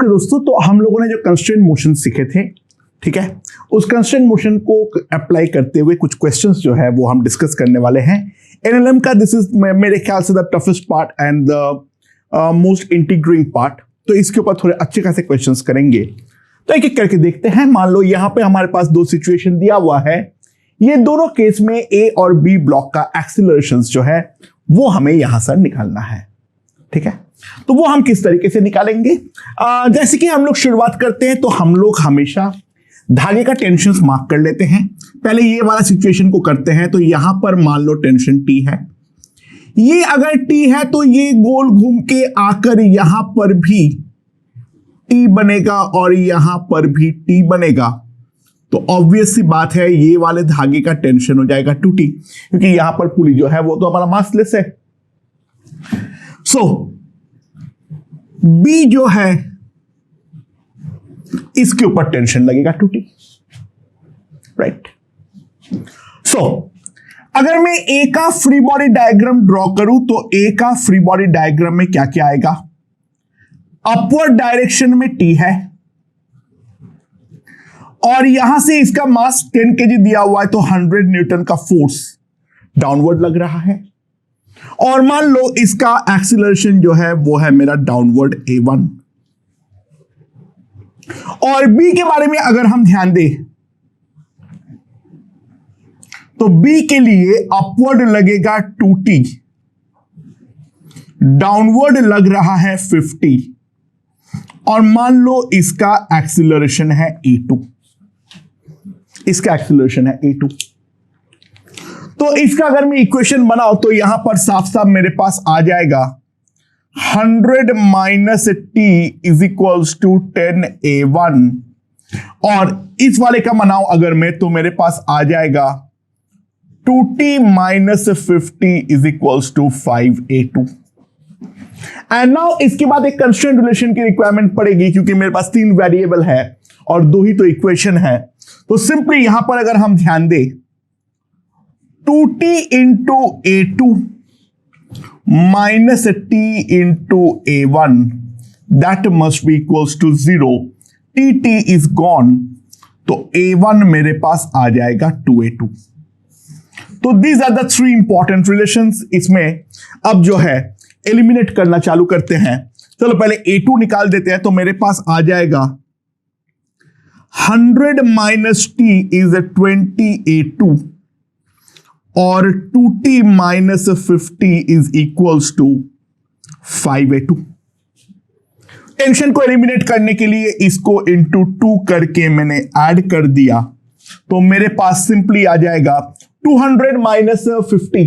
Okay दोस्तों, तो हम लोगों ने जो कंस्ट्रेंट मोशन सीखे थे, ठीक है, उस कंस्ट्रेंट मोशन को अप्लाई करते हुए कुछ क्वेश्चंस जो है वो हम डिस्कस करने वाले हैं। एनएलएम का दिस इज मेरे ख्याल से the toughest part and the most intriguing part. तो इसके ऊपर थोड़े अच्छे खासे क्वेश्चंस करेंगे। तो एक एक करके देखते हैं। मान लो यहां पे हमारे पास दो सिचुएशन दिया हुआ है। ये दोनों केस में ए और बी ब्लॉक का एक्सीलरेशंस जो है वो हमें यहां से निकालना है, ठीक है। तो वो हम किस तरीके से निकालेंगे? जैसे कि हम लोग शुरुआत करते हैं तो हम लोग हमेशा धागे का टेंशन मार्क कर लेते हैं। पहले ये वाला सिचुएशन को करते हैं। तो यहां पर मान लो टेंशन टी है। ये अगर टी है तो ये गोल घूम के आकर यहां पर भी टी बनेगा और यहां पर भी टी बनेगा। तो ऑब्वियस सी बात है ये वाले धागे का टेंशन हो जाएगा 2t, क्योंकि यहां पर पुली जो है वो तो हमारा मासलेस है। सो बी जो है इसके ऊपर टेंशन लगेगा 2t, राइट। सो अगर मैं ए का फ्री बॉडी डायग्राम ड्रॉ करूं तो ए का फ्री बॉडी डायग्राम में क्या क्या आएगा? अपवर्ड डायरेक्शन में टी है और यहां से इसका मास 10 kg दिया हुआ है, तो 100 न्यूटन का फोर्स डाउनवर्ड लग रहा है। और मान लो इसका एक्सीलरेशन जो है वो है मेरा डाउनवर्ड a1। और b के बारे में अगर हम ध्यान दें तो b के लिए अपवर्ड लगेगा 2t, डाउनवर्ड लग रहा है 50, और मान लो इसका एक्सीलरेशन है a2। इसका एक्सीलरेशन है a2। तो इसका अगर मैं इक्वेशन बनाऊं तो यहां पर साफ साफ मेरे पास आ जाएगा 100 minus T is equals to 10a1, और इस वाले का बनाऊं अगर मैं तो मेरे पास आ जाएगा 2t minus 50 is equals to 5a2। And now इसके बाद एक कंस्ट्रेंट रिलेशन की रिक्वायरमेंट पड़ेगी, क्योंकि मेरे पास 3 वेरिएबल है और 2 ही तो इक्वेशन है। तो सिंपली यहां पर अगर हम ध्यान दें 2t into a2 minus t into a1 that must be equals to 0। T is gone, तो a1 मेरे पास आ जाएगा 2a2। तो these are the 3 important relations. इसमें अब जो है एलिमिनेट करना चालू करते हैं। चलो पहले a2 निकाल देते हैं। तो मेरे पास आ जाएगा 100 माइनस टी इज 20a2 और 2t minus 50 is equals to 5a2। Tension को एलिमिनेट करने के लिए इसको इंटू 2 करके मैंने ऐड कर दिया। तो मेरे पास सिंपली आ जाएगा 200 minus 50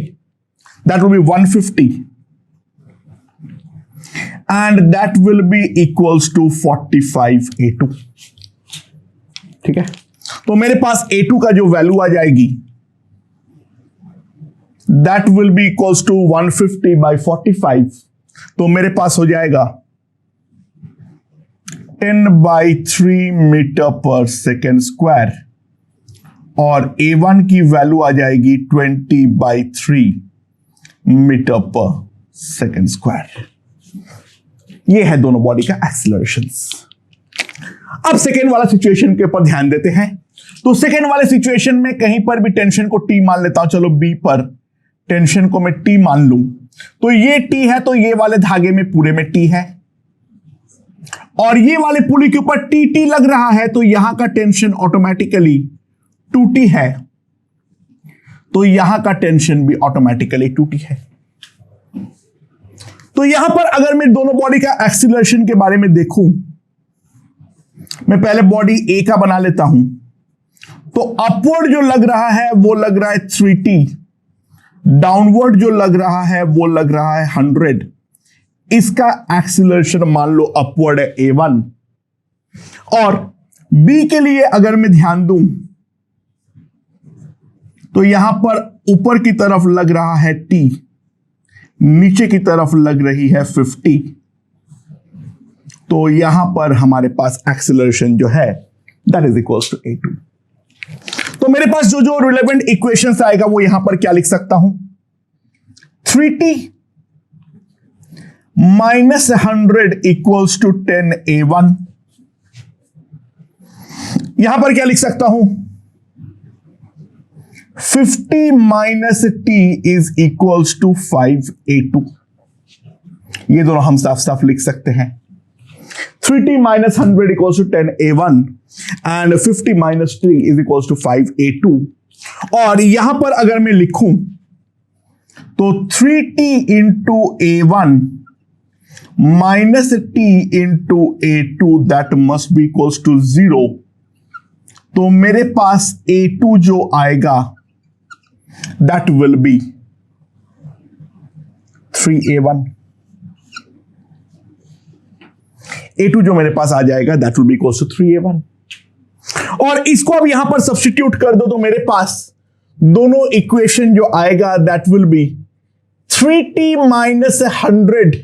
that will be 150 and that will be equals to 45a2, ठीक है। तो मेरे पास a2 का जो वैल्यू आ जाएगी that will be equals to 150 by 45। तो मेरे पास हो जाएगा 10/3 मीटर पर सेकेंड स्क्वायर, और a1 की वैल्यू आ जाएगी 20/3 मीटर पर सेकेंड स्क्वायर। ये है दोनों बॉडी का एक्सीलरेशंस। अब सेकेंड वाला सिचुएशन के ऊपर ध्यान देते हैं। तो सेकेंड वाले सिचुएशन में कहीं पर भी टेंशन को टी मान लेता हूं। चलो बी पर टेंशन को मैं टी मान लूं, तो ये टी है, तो ये वाले धागे में पूरे में टी है, और ये वाले पुली के ऊपर टी लग रहा है, तो यहां का टेंशन ऑटोमेटिकली 2t है, तो यहां का टेंशन भी ऑटोमेटिकली 2t है। तो यहां पर अगर मैं दोनों बॉडी का एक्सीलरेशन के बारे में देखूं, मैं पहले बॉडी ए का बना लेता हूं। तो अपवर्ड जो लग रहा है वो लग रहा है 3t, डाउनवर्ड जो लग रहा है वो लग रहा है 100। इसका एक्सीलरेशन मान लो अपवर्ड है a1, और b के लिए अगर मैं ध्यान दूं तो यहां पर ऊपर की तरफ लग रहा है t, नीचे की तरफ लग रही है 50। तो यहां पर हमारे पास एक्सीलरेशन जो है that is equals to a2। तो मेरे पास जो जो रिलेवेंट इक्वेशंस आएगा वो यहां पर क्या लिख सकता हूं? 3t -100 equals to 10A1। यहां पर क्या लिख सकता हूं? 50 minus T is equals to 5A2। ये दोनों हम साफ साफ लिख सकते हैं। 3t minus 100 equals to 10A1 and 50 minus 3 is equals to 5A2। और यहां पर अगर मैं लिखूं तो 3t into A1 minus t into A2 that must be equals to 0। तो मेरे पास A2 जो आएगा that will B 3A1। A2 जो मेरे पास आ जाएगा that will be equals to 3A1। और इसको अब यहां पर सब्स्टिट्यूट कर दो तो मेरे पास दोनों इक्वेशन जो आएगा that will be 3t minus 100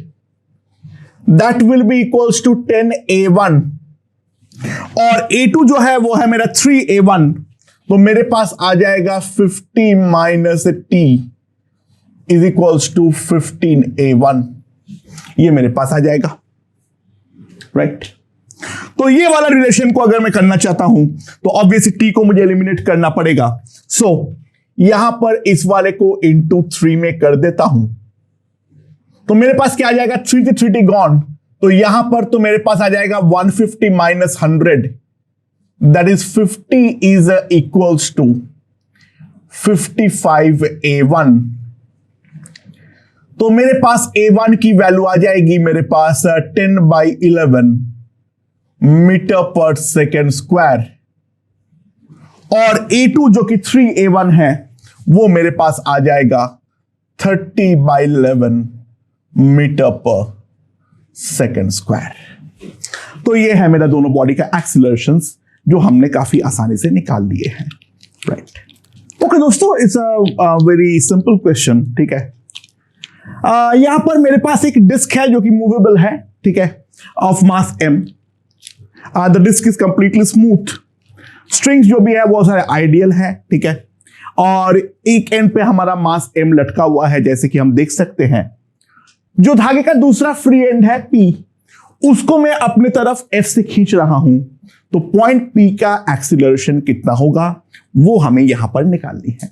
that will be equals to 10A1 और A2 जो है वो है मेरा 3A1। तो मेरे पास आ जाएगा 50 minus t is equals to 15A1। ये मेरे पास आ जाएगा, राइट। तो ये वाला रिलेशन को अगर मैं करना चाहता हूं तो ऑब्वियसली t को मुझे एलिमिनेट करना पड़ेगा। सो यहां पर इस वाले को इंटू 3 में कर देता हूं तो मेरे पास क्या आ जाएगा? 3t gone. तो यहां पर तो मेरे पास आ जाएगा 150 minus 100 that is 50 is equals to 55A1। तो मेरे पास A1 की वैल्यू आ जाएगी मेरे पास 10/11 मीटर पर सेकेंड स्क्वायर और A2 जो कि 3A1 है वो मेरे पास आ जाएगा 30/11 मीटर पर सेकेंड स्क्वायर। तो ये है मेरा दोनों बॉडी का एक्सीलरेशंस जो हमने काफी आसानी से निकाल लिए हैं, राइट। ओके दोस्तों, it's a very simple question, ठीक है। यहां पर मेरे पास एक डिस्क है जो कि मूवेबल है, ठीक है, of mass m। The disc is completely smooth. Strings जो भी है वो सारे आइडियल है, ठीक है। और एक एंड पे हमारा मास m लटका हुआ है जैसे कि हम देख सकते हैं। जो धागे का दूसरा फ्री एंड है p, उसको मैं अपने तरफ f से खींच रहा हूं। तो पॉइंट p का एक्सीलरेशन कितना होगा वो हमें यहां पर निकालनी है।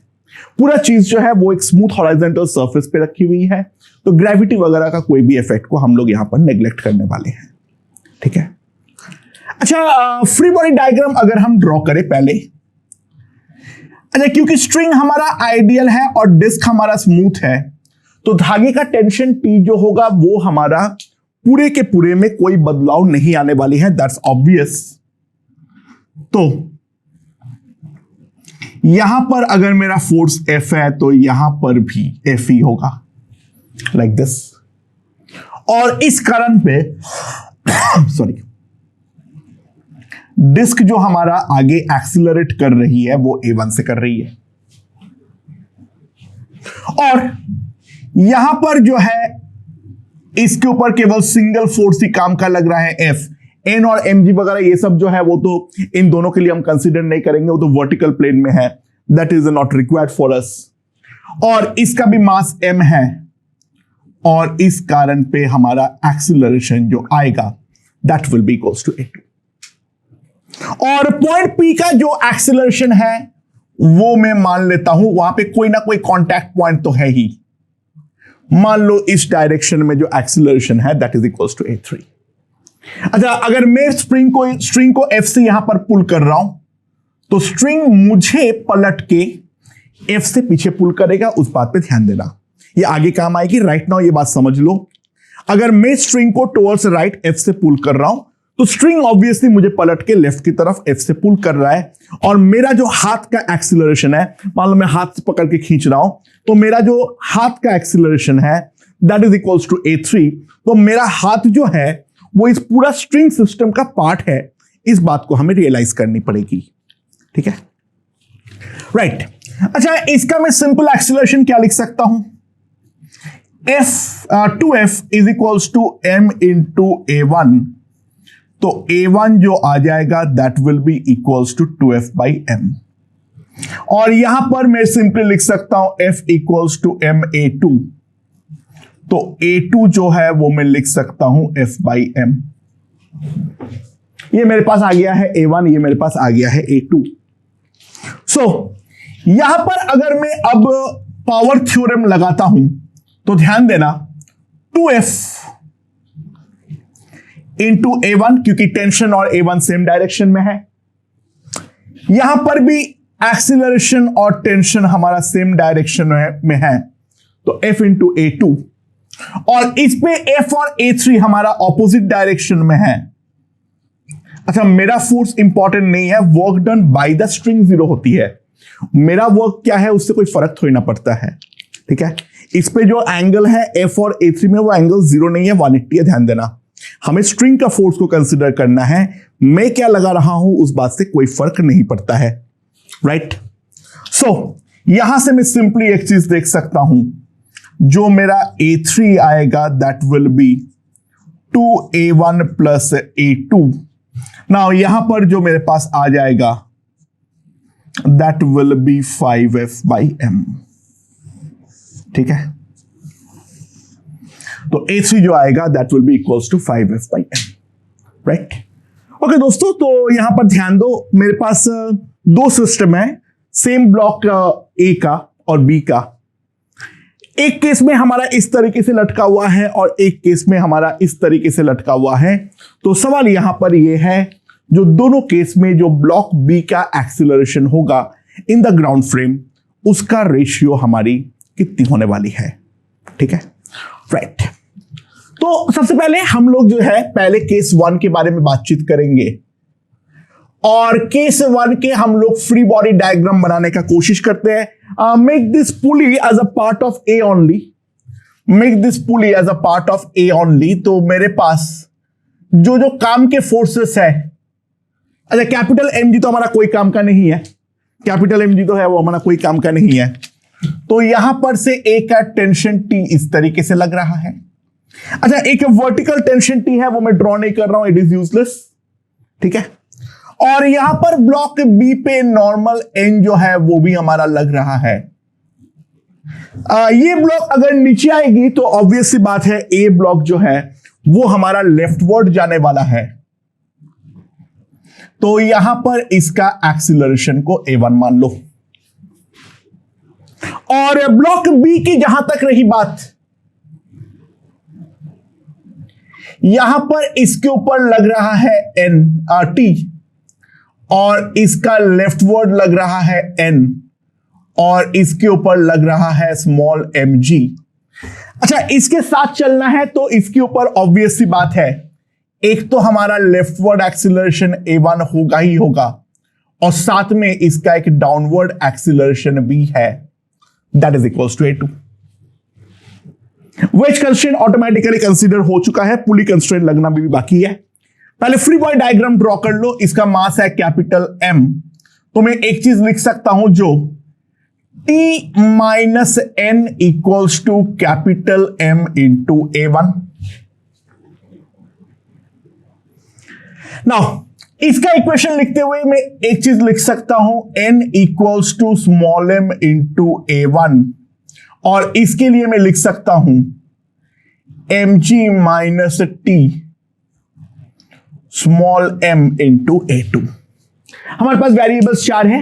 पूरा चीज जो है वो एक स्मूथ हॉरिजॉन्टल सरफेस पे रखी हुई है, तो ग्रेविटी वगैरह का कोई भी इफेक्ट को हम लोग यहां पर नेग्लेक्ट करने वाले हैं, ठीक है। अच्छा, फ्री बॉडी डायग्राम अगर हम ड्रॉ करें पहले। अच्छा, क्योंकि स्ट्रिंग हमारा आइडियल है और डिस्क हमारा स्मूथ है तो धागे का टेंशन T जो होगा वो हमारा पूरे के पूरे में कोई बदलाव नहीं आने वाली है, दैट्स ऑब्वियस। तो यहां पर अगर मेरा फोर्स F है तो यहां पर भी F ही होगा, लाइक दिस। और इस कारण पे सॉरी, डिस्क जो हमारा आगे एक्सीलरेट कर रही है वो A1 से कर रही है और यहां पर जो है इसके ऊपर केवल सिंगल फोर्स ही काम का लग रहा है F। N और mg वगैरह ये सब जो है वो तो इन दोनों के लिए हम कंसीडर नहीं करेंगे, वो तो वर्टिकल प्लेन में है, that is not required for us. और इसका भी मास m है और इस कारण पे हमारा एक्सीलरेशन जो आएगा that will be equals to A2। और पॉइंट P का जो एक्सीलरेशन है वो मैं मान लेता हूं वहां पे कोई ना कोई कांटेक्ट पॉइंट तो है ही। मान लो इस डायरेक्शन में जो एक्सीलरेशन है that is equals to A3। अच्छा, अगर मैं स्ट्रिंग को F से यहां पर पुल कर रहा हूं तो स्ट्रिंग मुझे पलट के F से पीछे पुल करेगा, उस बात पे ध्यान देना, ये आगे काम आएगी। राइट नाउ ये बात समझ लो, अगर मैं स्ट्रिंग को टुवर्ड्स राइट F से पुल कर रहा हूं तो स्ट्रिंग ऑब्वियसली मुझे पलट के लेफ्ट की तरफ F से पुल कर रहा है और मेरा जो हाथ का एक्सीलरेशन है, मान लो मैं हाथ से पकड़ के खींच रहा हूं तो मेरा जो हाथ का एक्सीलरेशन है that is equals to A3। तो मेरा हाथ जो है वो इस पूरा स्ट्रिंग सिस्टम का पार्ट है, इस बात को हमें रियलाइज करनी पड़ेगी, ठीक है, राइट। अच्छा, इसका मैं सिंपल एक्सीलरेशन क्या लिख सकता हूं? F2F is equals to m into A1। तो A1 जो आ जाएगा that will be equals to 2F/m। और यहां पर मैं सिंपली लिख सकता हूं F इक्वल्स टू MA2। तो A2 जो है वो मैं लिख सकता हूं F/m। ये मेरे पास आ गया है A1, ये मेरे पास आ गया है A2। यहां पर अगर मैं अब पावर थ्योरम लगाता हूं तो ध्यान देना 2F इंटू A1, क्योंकि टेंशन और A1 सेम डायरेक्शन में है। यहां पर भी एक्सीलरेशन और टेंशन हमारा सेम डायरेक्शन में है, तो F इंटू A2, और इस पे F और A3 हमारा ऑपोजिट डायरेक्शन में है। अच्छा, मेरा फोर्स इंपॉर्टेंट नहीं है, work done by the string 0 होती है। मेरा वर्क क्या है उससे कोई फर्क थोड़ी ना पड़ता है, ठीक है। इस पे जो एंगल है F और A3 में, वो एंगल 0 नहीं है, 180 है। ध्यान देना, हमें स्ट्रिंग का फोर्स को कंसिडर करना है। मैं क्या लगा रहा हूं उस बात से कोई फर्क नहीं पड़ता है, राइट। यहां से मैं सिंपली एक चीज देख सकता हूं, जो मेरा A3 आएगा that will B 2A1 plus A2। Now यहां पर जो मेरे पास आ जाएगा दैट विल बी 5F/m, ठीक है। तो A3 जो आएगा that will be equals to 5F/m, right. Okay दोस्तों, तो यहां पर ध्यान दो, मेरे पास दो सिस्टम है, सेम ब्लॉक A का और B का। एक केस में हमारा इस तरीके से लटका हुआ है और एक केस में हमारा इस तरीके से लटका हुआ है। तो सवाल यहां पर यह है, जो दोनों केस में जो ब्लॉक बी का एक्सीलरेशन होगा इन द ग्राउंड फ्रेम, उसका रेशियो हमारी कितनी होने वाली है, ठीक है, राइट। तो सबसे पहले हम लोग जो है पहले केस 1 के बारे में बातचीत करेंगे, और केस 1 के हम लोग फ्री बॉडी डायग्राम बनाने का कोशिश करते हैं। Make this pulley as a part of A only, make this pulley as a part of A only. तो मेरे पास जो जो काम के फोर्सेस है, अच्छा कैपिटल mg तो हमारा कोई काम का नहीं है, कैपिटल mg तो है वो हमारा कोई काम का नहीं है। तो यहां पर से ए का टेंशन T इस तरीके से लग रहा है। अच्छा, एक वर्टिकल टेंशन T है, वो मैं ड्रॉ नहीं कर रहा हूं, इट इज यूजलेस, ठीक है। और यहां पर ब्लॉक बी पे नॉर्मल N जो है वो भी हमारा लग रहा है। ये ब्लॉक अगर नीचे आएगी तो ऑब्वियस सी बात है, ए ब्लॉक जो है वो हमारा लेफ्टवर्ड जाने वाला है। तो यहां पर इसका एक्सीलरेशन को A1 मान लो। और ब्लॉक बी की जहां तक रही बात, यहां पर इसके ऊपर लग रहा है T, और इसका लेफ्टवर्ड लग रहा है N, और इसके ऊपर लग रहा है स्मॉल mg। अच्छा, इसके साथ चलना है तो इसके ऊपर ऑब्वियस सी बात है, एक तो हमारा लेफ्टवर्ड एक्सीलरेशन A1 होगा ही होगा, और साथ में इसका एक डाउनवर्ड एक्सीलरेशन भी है, that is equals to A2। Wedge constraint automatically consider हो चुका है, पुली कंस्ट्रेंट लगना भी बाकी है। पहले फ्री बॉडी डायग्राम ड्रॉ कर लो। इसका मास है कैपिटल M, तो मैं एक चीज लिख सकता हूं, जो T minus N equals to capital M into A1। Now इसका इक्वेशन लिखते हुए मैं एक चीज लिख सकता हूं, N equals to small m into A1, और इसके लिए मैं लिख सकता हूं mg minus T small m into A2। हमारे पास वेरिएबल्स 4 हैं,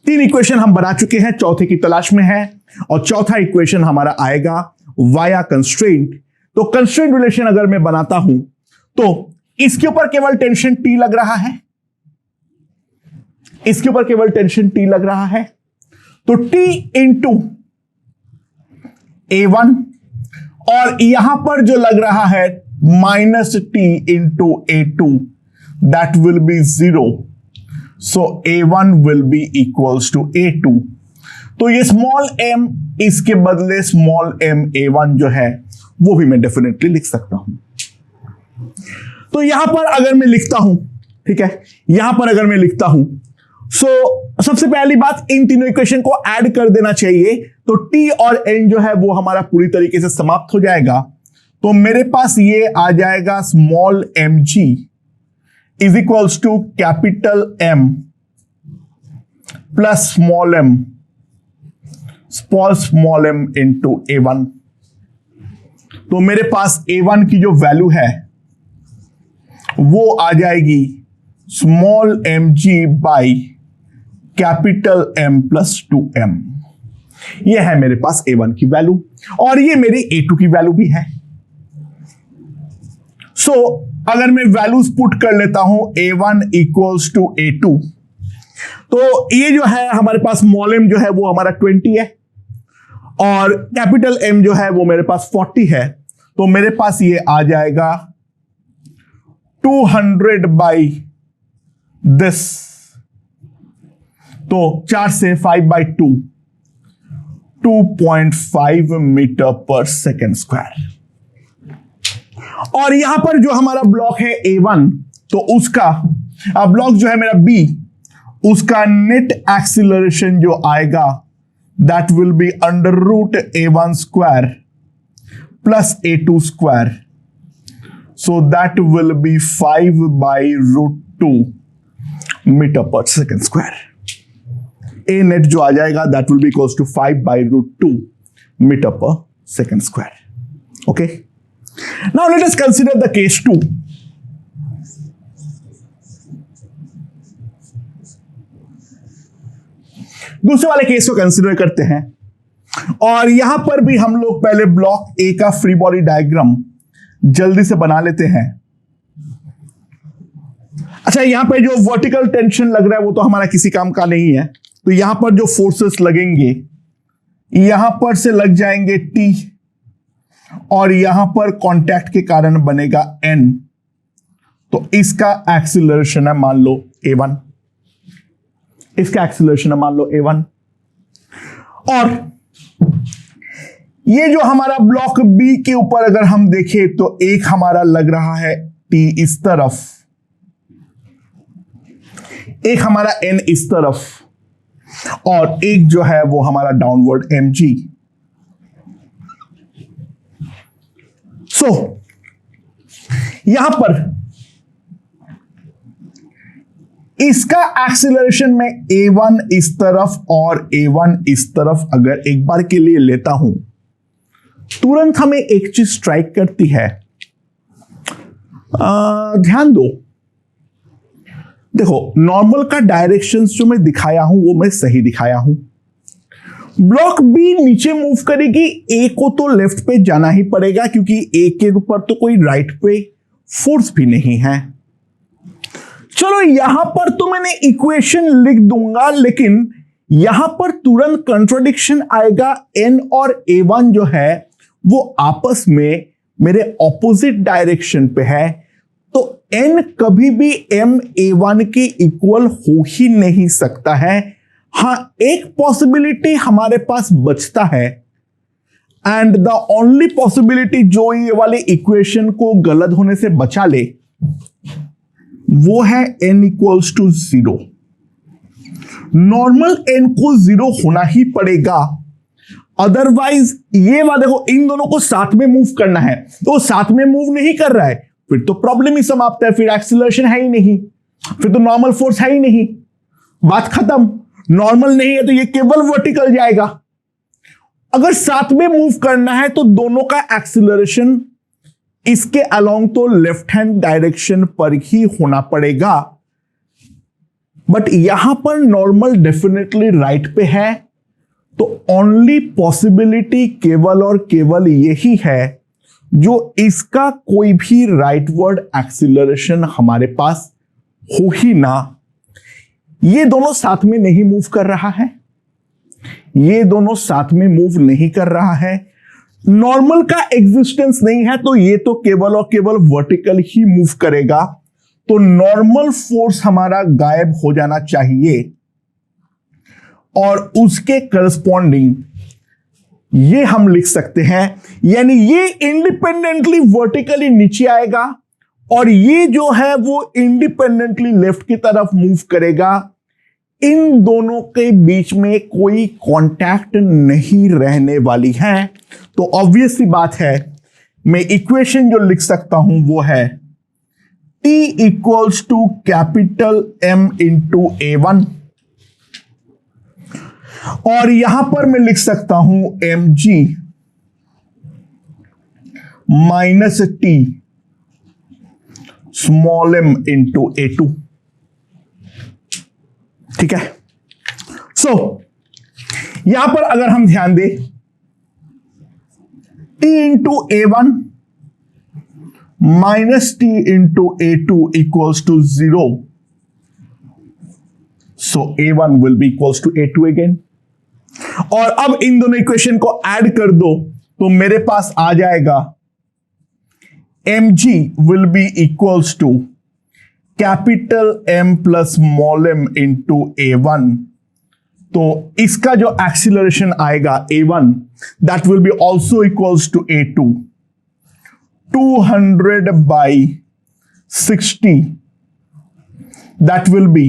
3 इक्वेशन हम बना चुके हैं, चौथे की तलाश में है, और चौथा इक्वेशन हमारा आएगा वाया कंस्ट्रेंट। तो कंस्ट्रेंट रिलेशन अगर मैं बनाता हूं तो इसके ऊपर केवल टेंशन T लग रहा है, इसके ऊपर केवल टेंशन T लग रहा है, तो T इंटू A1, और यहां पर जो लग रहा है minus T into A2, that will be 0, so A1 will be equals to A2। तो ये स्मॉल m इसके बदले स्मॉल m A1 जो है वो भी मैं डेफिनेटली लिख सकता हूं। तो यहां पर अगर मैं लिखता हूं, ठीक है, यहां पर अगर मैं लिखता हूं, सबसे पहली बात, इन तीनों इक्वेशन को ऐड कर देना चाहिए, तो T और N जो है वो हमारा पूरी तरीके से समाप्त हो जाएगा। तो मेरे पास ये आ जाएगा small mg is equals to capital M plus small m into A1। तो मेरे पास A1 की जो वैल्यू है वो आ जाएगी small mg by capital M plus 2m। ये है मेरे पास A1 की वैल्यू और ये मेरी A2 की वैल्यू भी है। सो अगर मैं वैल्यूज पुट कर लेता हूं A1 इक्वल्स टू A2, तो ये जो है हमारे पास स्मॉल m जो है वो हमारा 20 है और कैपिटल M जो है वो मेरे पास 40 है। तो मेरे पास ये आ जाएगा 200 बाई दिस, तो 4 से 5/2 2.5 मीटर पर सेकेंड स्क्वायर। और यहां पर जो हमारा ब्लॉक है A1, तो उसका ब्लॉक जो है मेरा B, उसका नेट एक्सीलरेशन जो आएगा that will be under root A1 square plus A2 square, so that will be 5/√2 metre per second square. A net जो आ जाएगा that will be equals to 5/√2 metre per second square. Okay, now let us consider the case 2। दूसरे वाले case को consider करते हैं और यहां पर भी हम लोग पहले ब्लॉक A का फ्री बॉडी डायग्राम जल्दी से बना लेते हैं। अच्छा, यहां पे जो वर्टिकल टेंशन लग रहा है वो तो हमारा किसी काम का नहीं है, तो यहां पर जो फोर्सेस लगेंगे यहां पर से लग जाएंगे T और यहां पर कांटेक्ट के कारण बनेगा N। तो इसका एक्सीलरेशन है मान लो A1, इसका एक्सीलरेशन है मान लो A1, और ये जो हमारा ब्लॉक B के ऊपर अगर हम देखें तो एक हमारा लग रहा है T इस तरफ, एक हमारा N इस तरफ और एक जो है वो हमारा डाउनवर्ड mg। सो यहां पर इसका एक्सीलरेशन में A1 इस तरफ और A1 इस तरफ अगर एक बार के लिए लेता हूं, तुरंत हमें एक चीज स्ट्राइक करती है। ध्यान दो, देखो नॉर्मल का डायरेक्शंस जो मैं दिखाया हूं वो मैं सही दिखाया हूं। ब्लॉक बी नीचे मूव करेगी, ए को तो लेफ्ट पे जाना ही पड़ेगा क्योंकि ए के ऊपर तो कोई राइट पे फोर्स भी नहीं है। चलो यहां पर तो मैंने इक्वेशन लिख दूंगा, लेकिन यहां पर तुरंत कंट्राडिक्शन आएगा। एन और A1 जो है वो आपस में मेरे ऑपोजिट डायरेक्शन पे है, तो n कभी भी A1 के इक्वल हो ही नहीं सकता है। हां, एक पॉसिबिलिटी हमारे पास बचता है एंड द ओनली पॉसिबिलिटी जो ये वाले इक्वेशन को गलत होने से बचा ले वो है n equals to 0। Normal n को 0 होना ही पड़ेगा, अदरवाइज ये वाला देखो इन दोनों को साथ में मूव करना है, तो साथ में मूव नहीं कर रहा है, फिर तो प्रॉब्लम ही समाप्त है, फिर एक्सीलरेशन है ही नहीं, फिर तो नॉर्मल फोर्स है ही नहीं, बात खत्म। नॉर्मल नहीं है तो ये केवल वर्टिकल जाएगा। अगर साथ में मूव करना है तो दोनों का एक्सीलरेशन इसके अलोंग तो लेफ्ट हैंड डायरेक्शन पर ही होना पड़ेगा, बट यहां पर नॉर्मल डेफिनेटली राइट पे है, तो ओनली पॉसिबिलिटी केवल और केवल यही है जो इसका कोई भी राइटवर्ड एक्सीलरेशन हमारे पास हो ही ना। ये दोनों साथ में नहीं मूव कर रहा है, ये दोनों साथ में मूव नहीं कर रहा है, नॉर्मल का एग्जिस्टेंस नहीं है, तो ये तो केवल और केवल वर्टिकल ही मूव करेगा, तो नॉर्मल फोर्स हमारा गायब हो जाना चाहिए और उसके करस्पॉन्डिंग ये हम लिख सकते हैं, यानी ये इंडिपेंडेंटली वर्टिकली नीचे आएगा और ये जो है वो इंडिपेंडेंटली लेफ्ट की तरफ मूव करेगा। इन दोनों के बीच में कोई कांटेक्ट नहीं रहने वाली है, तो ऑब्वियस सी बात है मैं इक्वेशन जो लिख सकता हूं वो है T equals to capital M into A1 और यहां पर मैं लिख सकता हूं mg minus T small m into A2। ठीक है। सो यहां पर अगर हम ध्यान दें, t into A1 minus T into A2 equals to 0। So A1 will be equals to A2 again. और अब इन दोनों इक्वेशन को ऐड कर दो तो मेरे पास आ जाएगा mg will be equals to capital M plus small m into A1। तो इसका जो एक्सीलरेशन आएगा A1 that will be also equals to A2। 200 by 60 that will be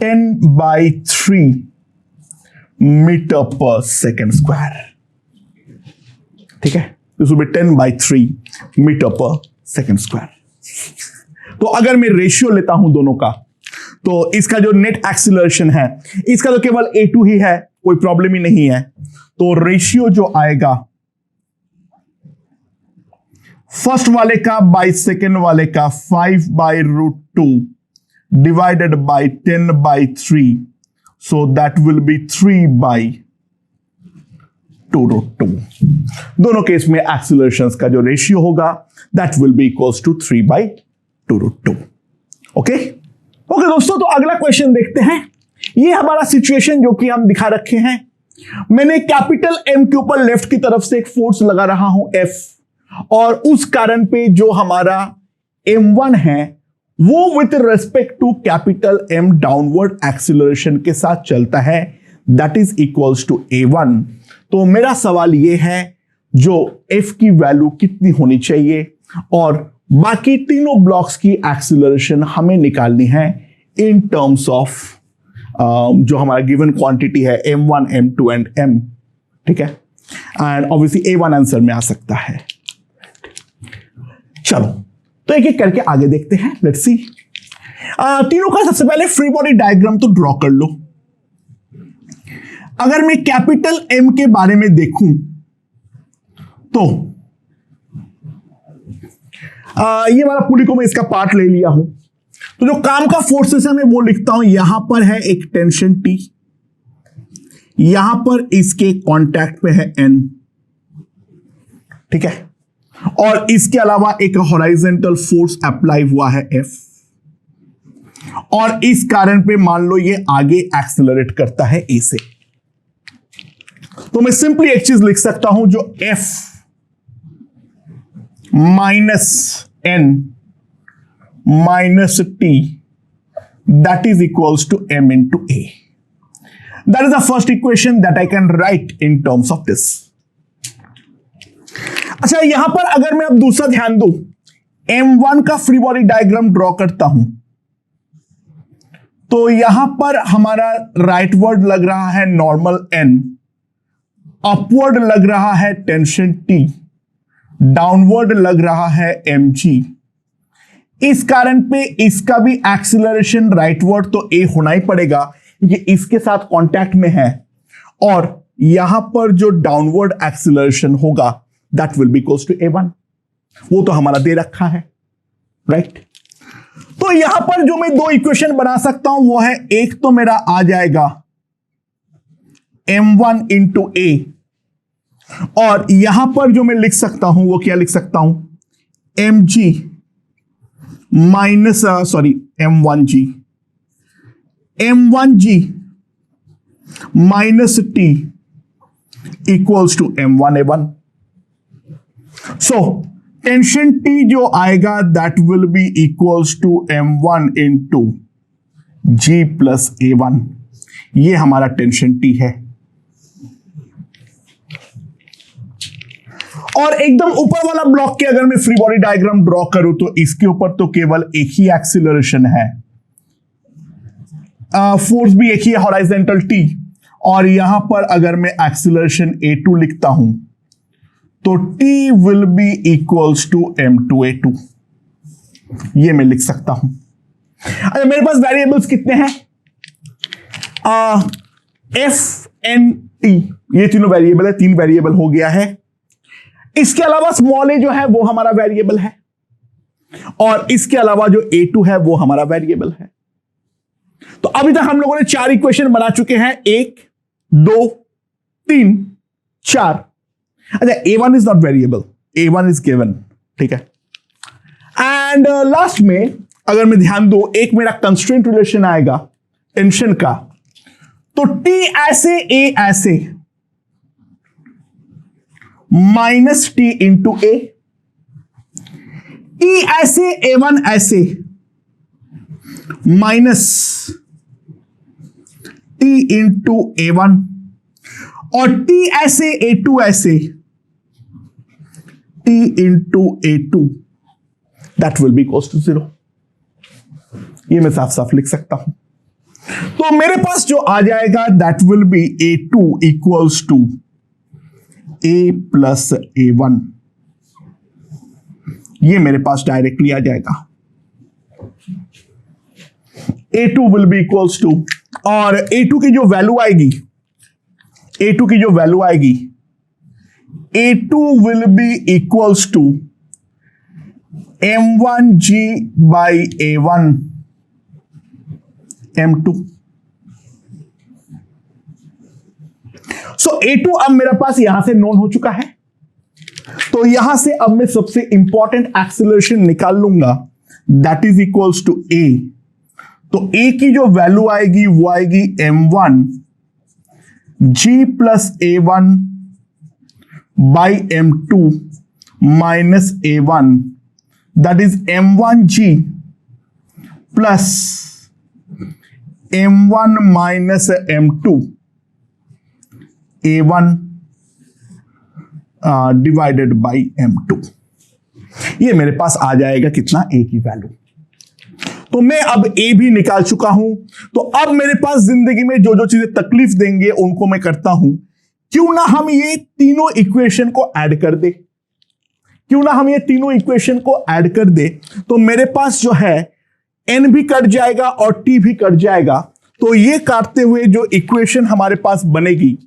10 by 3 metre per second square. ठीक है, this will be 10 by 3 metre per second square. तो अगर मैं ratio लेता हूं दोनों का, तो इसका जो नेट एक्सीलरेशन है, इसका तो केवल A2 ही है, कोई प्रॉब्लम ही नहीं है। तो रेशियो जो आएगा फर्स्ट वाले का बाय सेकेंड वाले का 5 by root 2 divided by 10 by 3, so that will be 3 by 2 root 2। दोनों केस में एक्सीलरेशंस का जो रेशियो होगा that will be equals to 3 by 2 root 2। Okay दोस्तों, तो अगला क्वेश्चन देखते हैं। ये हमारा सिचुएशन जो कि हम दिखा रखे हैं, मैंने कैपिटल M के ऊपर लेफ्ट की तरफ से एक फोर्स लगा रहा हूं F, और उस कारण पे जो हमारा M1 है वो with respect to capital M downward acceleration के साथ चलता है, that is equals to A1। तो मेरा सवाल ये है जो F की वैल्यू कितनी होनी चाहिए, और बाकी तीनों ब्लॉक्स की एक्सीलरेशन हमें निकालनी है इन टर्म्स ऑफ जो हमारा गिवन क्वांटिटी है M1, M2 एंड M। ठीक है, एंड ऑब्वियसली A1 आंसर में आ सकता है। चलो तो एक एक करके आगे देखते हैं। Let's see. तीनों का सबसे पहले फ्री बॉडी डायग्राम तो ड्रॉ कर लो। अगर मैं कैपिटल M के बारे में देखूं तो ये वाला पूरी को मैं इसका पार्ट ले लिया हूं। तो जो काम का फोर्सेस है मैं वो लिखता हूं। यहां पर है एक टेंशन T, यहां पर इसके कांटेक्ट पे है N। ठीक है, और इसके अलावा एक हॉरिजॉन्टल फोर्स अप्लाई हुआ है F, और इस कारण पे मान लो ये आगे एक्सेलरेट करता है A से। तो मैं सिंपली एक चीज लिख सकता हूं, जो F minus N minus T that is equals to M into A। That is the first equation that I can write in terms of this. अच्छा, यहां पर अगर मैं अब दूसरा ध्यान दूं, M1 का फ्री बॉडी डायग्राम ड्रॉ करता हूं, तो यहां पर हमारा राइटवर्ड लग रहा है नॉर्मल N, अपवर्ड लग रहा है टेंशन T, डाउनवर्ड लग रहा है mg। इस कारण पे इसका भी एक्सीलरेशन राइटवर्ड तो A होना ही पड़ेगा क्योंकि इसके साथ कांटेक्ट में है, और यहां पर जो डाउनवर्ड एक्सीलरेशन होगा that will be equals to A1। वो तो हमारा दे रखा है, राइट। तो यहां पर जो मैं दो इक्वेशन बना सकता हूं वो है, एक तो मेरा आ जाएगा M1 इंटू A, और यहां पर जो मैं लिख सकता हूं वो क्या लिख सकता हूं, mg minus M1g minus T equals to M1 A1। So tension T जो आएगा that will be equals to M1 into G plus A1। ये हमारा टेंशन T है। और एकदम ऊपर वाला ब्लॉक के अगर मैं फ्री बॉडी डायग्राम ड्रॉ करूं तो इसके ऊपर तो केवल एक ही एक्सीलरेशन है, फोर्स भी एक ही है हॉरिजॉन्टल T, और यहां पर अगर मैं एक्सीलरेशन A2 लिखता हूं तो T will be equals to M2 A2। ये मैं लिख सकता हूं। अच्छा, मेरे पास वेरिएबल्स कितने हैं, F N T, ये तीनों वेरिएबल है, तीन वेरिएबल हो गया है। इसके अलावा स्मॉल ए जो है वो हमारा वेरिएबल है, और इसके अलावा जो A2 है वो हमारा वेरिएबल है। तो अभी तक हम लोगों ने 4 इक्वेशन बना चुके हैं, 1 2 3 4। अच्छा, A1 is not variable, A1 is given, ठीक है। एंड लास्ट में अगर मैं ध्यान दूं, एक मेरा कंस्ट्रेंट रिलेशन आएगा टेंशन का, तो T ऐसे A ऐसे minus T into A, T ऐसे A1 ऐसे माइनस T इंटू A1, और T ऐसे A2 ऐसे T into A2, that will be equals to 0। ये मैं साफ साफ लिख सकता हूं। तो मेरे पास जो आ जाएगा that will be A2 equals to A plus A1, ये मेरे पास डायरेक्टली आ जाएगा। A2 will be equals to, और A2 की जो वैल्यू आएगी, A2 की जो वैल्यू आएगी, A2 will be equals to M1G by A1 M2। सो A2 अब मेरे पास यहां से नोन हो चुका है, तो यहां से अब मैं सबसे इंपॉर्टेंट एक्सीलरेशन निकाल लूंगा, that is equals to A। तो A की जो वैल्यू आएगी वो आएगी M1 G plus A1 by M2 minus A1, that is M1G plus M1 minus M2 A1 divided by M2। ये मेरे पास आ जाएगा कितना, A की वैल्यू। तो मैं अब A भी निकाल चुका हूं। तो अब मेरे पास जिंदगी में जो जो चीजें तकलीफ देंगे उनको मैं करता हूं। क्यों ना हम ये तीनों इक्वेशन को ऐड कर दे, क्यों ना हम ये तीनों इक्वेशन को ऐड कर दे। तो मेरे पास जो है N भी कट जाएगा और T भी कट जाएगा। तो ये काटते हुए जो इक्वेशन हमारे पास बनेगी,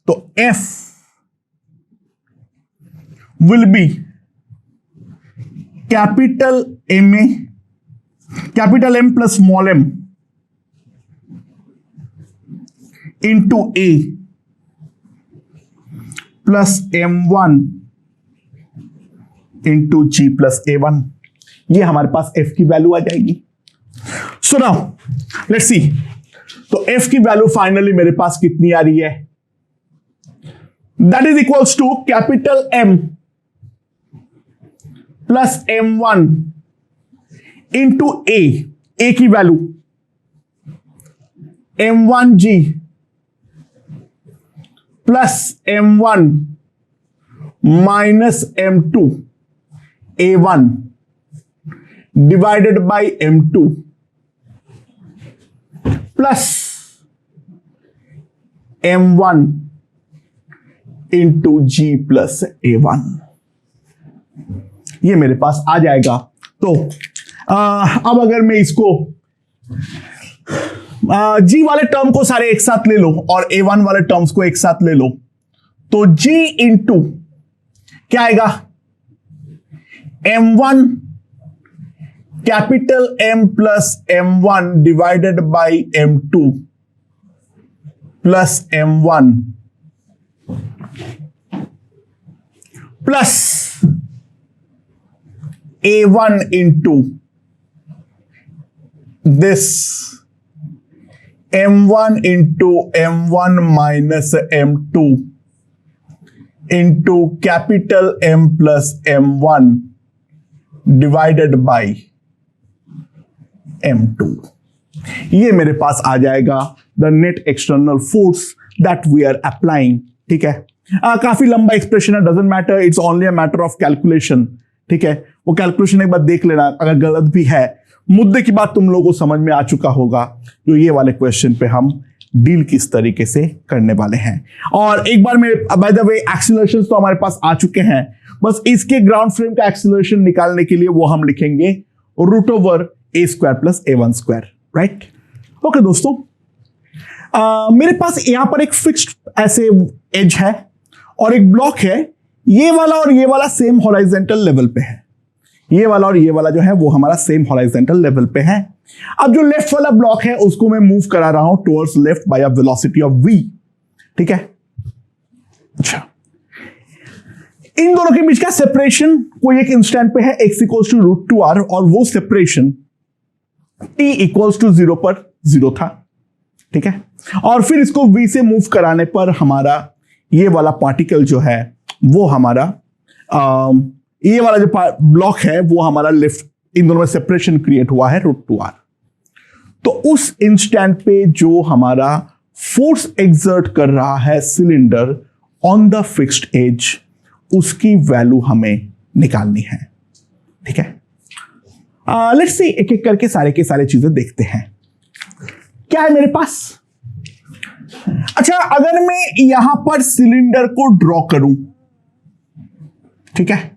तो F will be capital M plus small m into A plus M1 into G plus A1। ये हमारे पास F की वैल्यू आ जाएगी। सो नाउ लेट्स सी, तो F की वैल्यू फाइनली मेरे पास कितनी आ रही है, that is equals to capital M plus M1 into A की value M1G plus M1 minus M2 A1 divided by M2 plus M1 into G plus A1। ये मेरे पास आ जाएगा। तो अब अगर मैं इसको G वाले टर्म को सारे एक साथ ले लो और A1 वाले टर्म्स को एक साथ ले लो, तो G इंटू क्या आएगा, M1 capital M plus M1 divided by M2 plus M1 plus A1 into this M1 into M1 minus M2 into capital M plus M1 divided by M2। ये मेरे पास आ जाएगा the net external force that we are applying. ठीक है, काफी लंबा expression है, doesn't matter, it's only a matter of calculation. ठीक है, वो कैलकुलेशन एक बार देख लेना, अगर गलत भी है, मुद्दे की बात तुम लोगों को समझ में आ चुका होगा। जो ये वाले क्वेश्चन पे हम डील किस तरीके से करने वाले हैं। और एक बार में बाय द वे एक्सीलरेशंस तो हमारे पास आ चुके हैं, बस इसके ग्राउंड फ्रेम का एक्सीलरेशन निकालने के लिए वो हम लिखेंगे root over a square plus a1 square, right. Okay दोस्तों, मेरे पास यहां पर एक फिक्स्ड ऐसे एज है और एक ब्लॉक है, ये वाला और ये वाला सेम हॉरिजॉन्टल लेवल पे है, ये वाला और ये वाला जो है वो हमारा सेम हॉरिजॉन्टल लेवल पे है। अब जो लेफ्ट वाला ब्लॉक है उसको मैं मूव करा रहा हूं towards left by a velocity of v, ठीक है। अच्छा, इन दोनों के बीच का सेपरेशन कोई एक इंस्टेंट पे है x इक्वल्स टू √2r, और वो सेपरेशन t इक्वल्स टू 0 पर 0 था, ठीक है। और फिर इसको v से मूव कराने पर हमारा ये वाला पार्टिकल जो है वो हमारा ये वाला जो ब्लॉक है वो हमारा लेफ्ट, इन दोनों में सेपरेशन क्रिएट हुआ है √2r। तो उस इंस्टेंट पे जो हमारा फोर्स एक्सर्ट कर रहा है cylinder on the fixed edge, उसकी वैल्यू हमें निकालनी है, ठीक है। लेट्स सी, एक एक करके सारे के सारे चीजें देखते हैं। क्या है मेरे पास? अच्छा, अगर मैं यहां पर सिलेंडर को ड्रॉ करूं, ठीक है,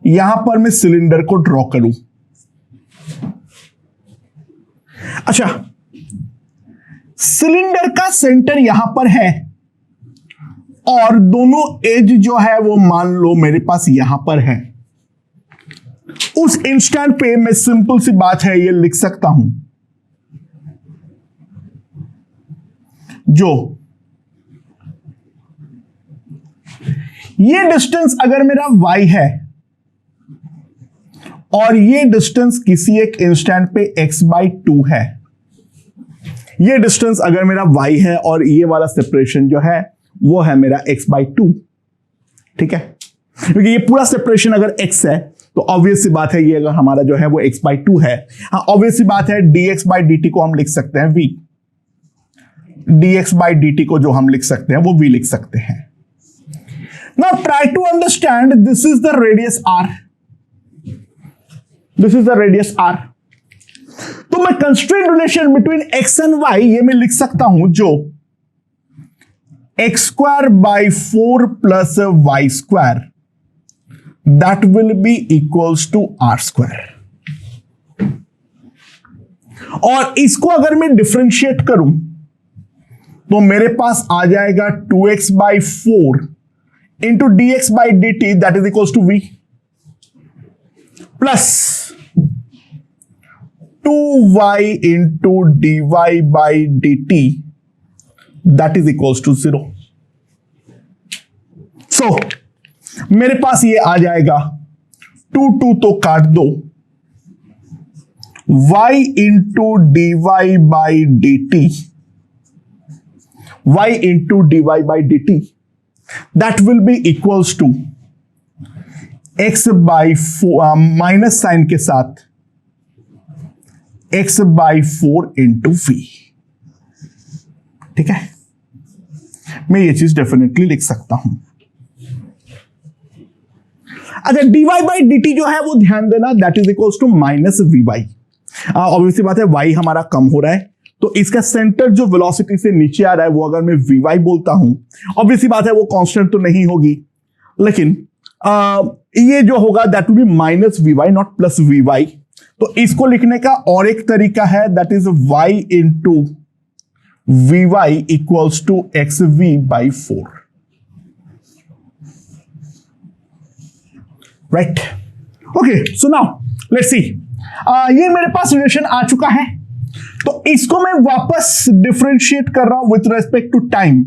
यहां पर मैं सिलेंडर को ड्रॉ करूं। अच्छा, सिलेंडर का सेंटर यहां पर है और दोनों एज जो है वो मान लो मेरे पास यहां पर है। उस इंस्टेंट पे मैं सिंपल सी बात है ये लिख सकता हूं, जो ये डिस्टेंस अगर मेरा y है और ये डिस्टेंस किसी एक इंस्टेंट पे x/2 है, ये डिस्टेंस अगर मेरा y है और ये वाला सेपरेशन जो है वो है मेरा x/2, ठीक है। क्योंकि ये पूरा सेपरेशन अगर x है तो ऑब्वियस सी बात है ये अगर हमारा जो है वो x/2 है। हाँ, ऑब्वियस सी बात है dx/dt को हम लिख सकते हैं v, dx/dt को जो हम लिख सकते हैं वो v लिख सकते हैं। Now try to understand, this is the radius r, this is the radius r। तो मैं constraint relation between x and y ये मैं लिख सकता हूं जो x²/4 plus y² that will be equals to r²। और इसको अगर मैं डिफरेंशिएट करूं तो मेरे पास आ जाएगा 2x/4 into dx/dt that is equals to v plus 2y into dy/dt that is equals to 0। so मेरे पास ये आ जाएगा 2 तो काट दो, y into dy/dt, y into dy/dt that will be equals to x/4 minus sign के साथ x/4 into v, ठीक है। मैं ये चीज डेफिनेटली लिख सकता हूं। अच्छा, dy/dt जो है वो ध्यान देना that is equals to -vy। Obviously बात है y हमारा कम हो रहा है तो इसका सेंटर जो वेलोसिटी से नीचे आ रहा है वो अगर मैं vy बोलता हूं, ऑब्वियसली बात है वो कांस्टेंट तो नहीं होगी, लेकिन ये जो होगा that will be -vy not +vy। तो इसको लिखने का और एक तरीका है that is y into vy equals to xv/4, right. Okay, so now let's see, ये मेरे पास रिलेशन आ चुका है तो इसको मैं वापस डिफरेंशिएट कर रहा हूं with respect to time.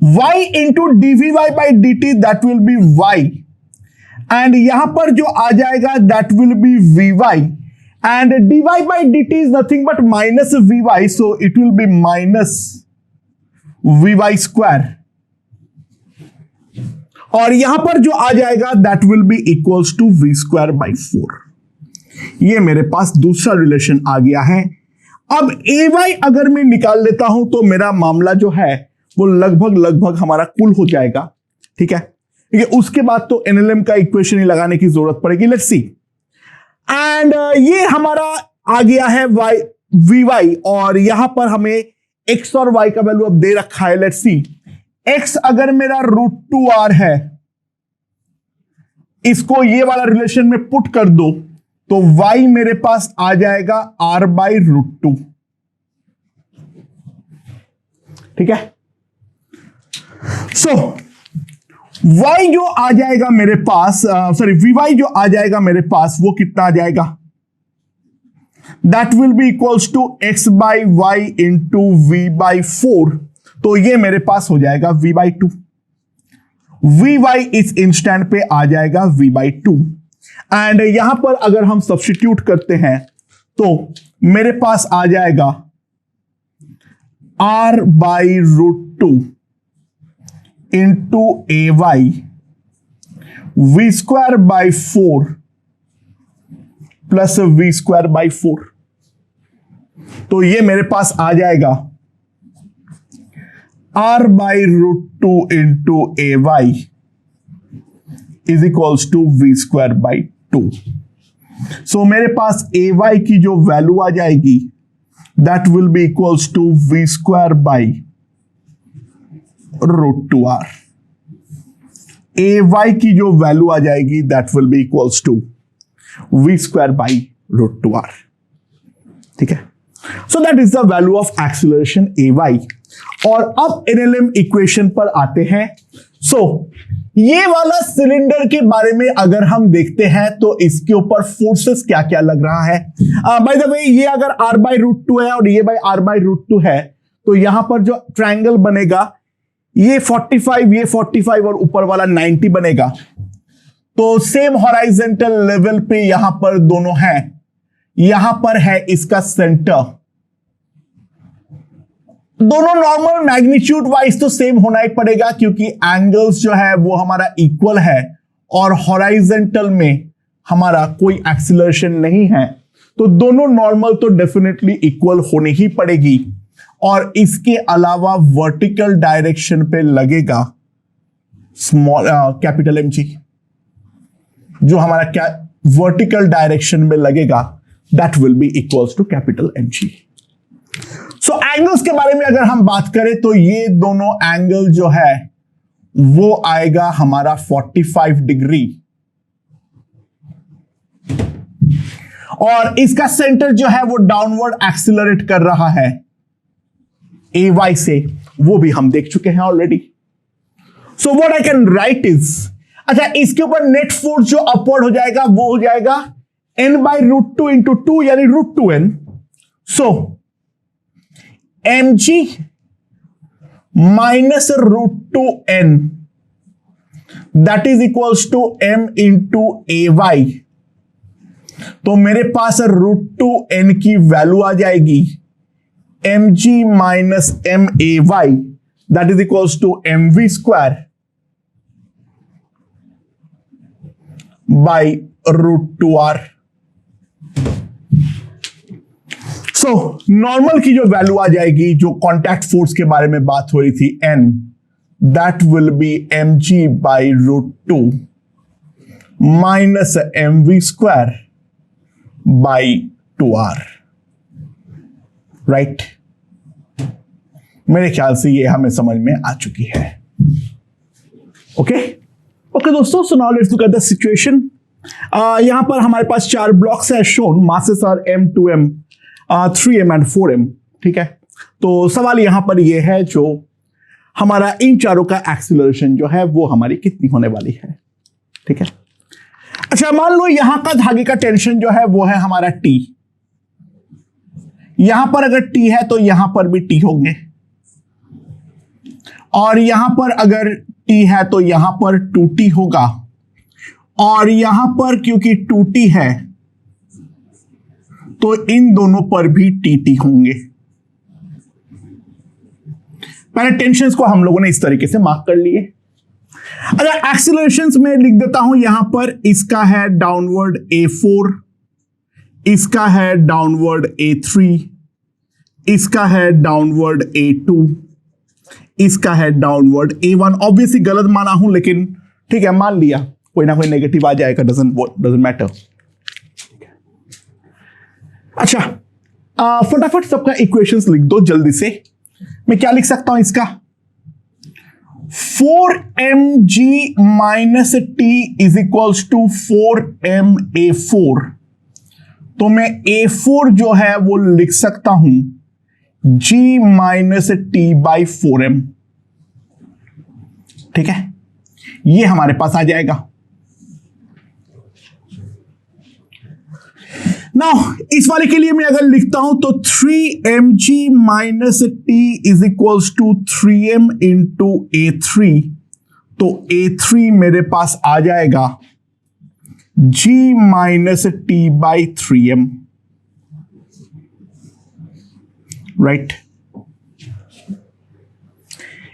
y into dvy/dt that will be y, and यहां पर जो आ जाएगा that will be vy, and dy/dt is nothing but -vy, so it will be -vy², और यहां पर जो आ जाएगा that will be equals to v²/4। ये मेरे पास दूसरा रिलेशन आ गया है। अब ay अगर मैं निकाल लेता हूं तो मेरा मामला जो है वो लगभग हमारा कुल हो जाएगा, ठीक है। उसके बाद तो एनएलएम का इक्वेशन ही लगाने की जरूरत पड़ेगी। लेट्स सी, एंड ये हमारा आ गया है vy, और यहां पर हमें x और y का वैल्यू अब दे रखा है। लेट्स सी, x अगर मेरा √2r है, इसको ये वाला रिलेशन में पुट कर दो तो y मेरे पास आ जाएगा r/√2, ठीक है। सो y जो आ जाएगा मेरे पास, सॉरी vy जो आ जाएगा मेरे पास, वो कितना आ जाएगा? That will be equals to x by y into v by 4। तो ये मेरे पास हो जाएगा v बाई 2। vy इस इंस्टेंट पे आ जाएगा v बाई 2। एंड यहां पर अगर हम सब्स्टिट्यूट करते हैं तो मेरे पास आ जाएगा r by root 2 into a y v square by 4 plus v square by 4। तो ये मेरे पास आ जाएगा r by root 2 into a y is equals to v square by 2। So मेरे पास ए वाई की जो वैल्यू आ जाएगी that will be equals to v square by root 2r। A y की जो वैल्यू आ जाएगी that will be equals to v square by root 2r। ठीक है, so that is the value of acceleration a y. और अब NLM equation पर आते हैं। सो ये वाला सिलेंडर के बारे में अगर हम देखते हैं तो इसके ऊपर फोर्सेस क्या क्या लग रहा है। बाय द वे, ये अगर r बाई रूट 2 है और ये बाई r बाई रूट 2 है तो यहां पर जो ट्रायंगल बनेगा ये 45, ये 45 और ऊपर वाला 90 बनेगा। तो सेम हॉराइजेंटल लेवल पे यहां पर दोनों हैं। यहां पर है इसका सेंटर। दोनों नॉर्मल मैग्नीट्यूड वाइज तो सेम होना ही पड़ेगा क्योंकि एंगल्स जो है वो हमारा इक्वल है और हॉराइजेंटल में हमारा कोई एक्सीलरेशन नहीं है। तो दोनों नॉर्मल तो डेफिनेटली इक्वल होनी ही पड़ेगी। और इसके अलावा वर्टिकल डायरेक्शन पे लगेगा स्मॉल कैपिटल एम जी, जो हमारा क्या वर्टिकल डायरेक्शन में लगेगा that will be equals to capital M g. So angles के बारे में अगर हम बात करें तो ये दोनों एंगल जो है वो आएगा हमारा 45 डिग्री और इसका सेंटर जो है वो डाउनवर्ड एक्सिलरेट कर रहा है ए वाई से, वो भी हम देख चुके हैं already. So what I can write is, अच्छा इसके ऊपर नेट फोर्स जो अपवर्ड हो जाएगा वो हो जाएगा n बाई रूट 2 इंटू 2 यानी root 2n। So mg minus root 2n that is equals to m into a y. तो मेरे पास रूट 2n की वैल्यू आ जाएगी mg minus m a y that is equals to mv square by root 2r। So normal की जो value आ जाएगी, जो कांटेक्ट फोर्स के बारे में बात हो रही थी n, that will be mg by root 2 minus mv square by 2r। Right, मेरे ख्याल से ये हमें समझ में आ चुकी है। ओके ओके दोस्तों, so now let's look at the situation. यहां पर हमारे पास 4 ब्लॉक्स है shown, masses are m 2m 3m and 4m। ठीक है, तो सवाल यहां पर ये है जो हमारा इन चारों का एक्सीलरेशन जो है वो हमारी कितनी होने वाली है। ठीक है, अच्छा मान लो यहां का धागे का टेंशन जो है वो है हमारा T। यहां पर अगर T है तो यहां पर भी T होंगे और यहां पर अगर T है तो यहां पर 2T होगा और यहां पर क्योंकि 2T है तो इन दोनों पर भी TT होंगे। पहले टेंशंस को हम लोगों ने इस तरीके से मार्क कर लिए। अगर एक्सीलरेशंस में लिख देता हूं, यहां पर इसका है डाउनवर्ड A4, इसका है डाउनवर्ड A3, इसका है डाउनवर्ड A2, इसका है डाउनवर्ड A1। ऑब्वियसली गलत माना हूं लेकिन ठीक है, मान लिया, कोई ना कोई नेगेटिव आ जाएगा, डजंट मैटर। अच्छा फटाफट सबका इक्वेशंस लिख दो जल्दी से। मैं क्या लिख सकता हूं इसका, 4mg minus T is equals to 4ma4। तो मैं A4 जो है वो लिख सकता हूं g minus T by 4m। ठीक है, ये हमारे पास आ जाएगा। नाउ इस वाले के लिए मैं अगर लिखता हूं तो 3mg minus T is equals to 3m into A3, तो A3 मेरे पास आ जाएगा g minus T by 3m, right.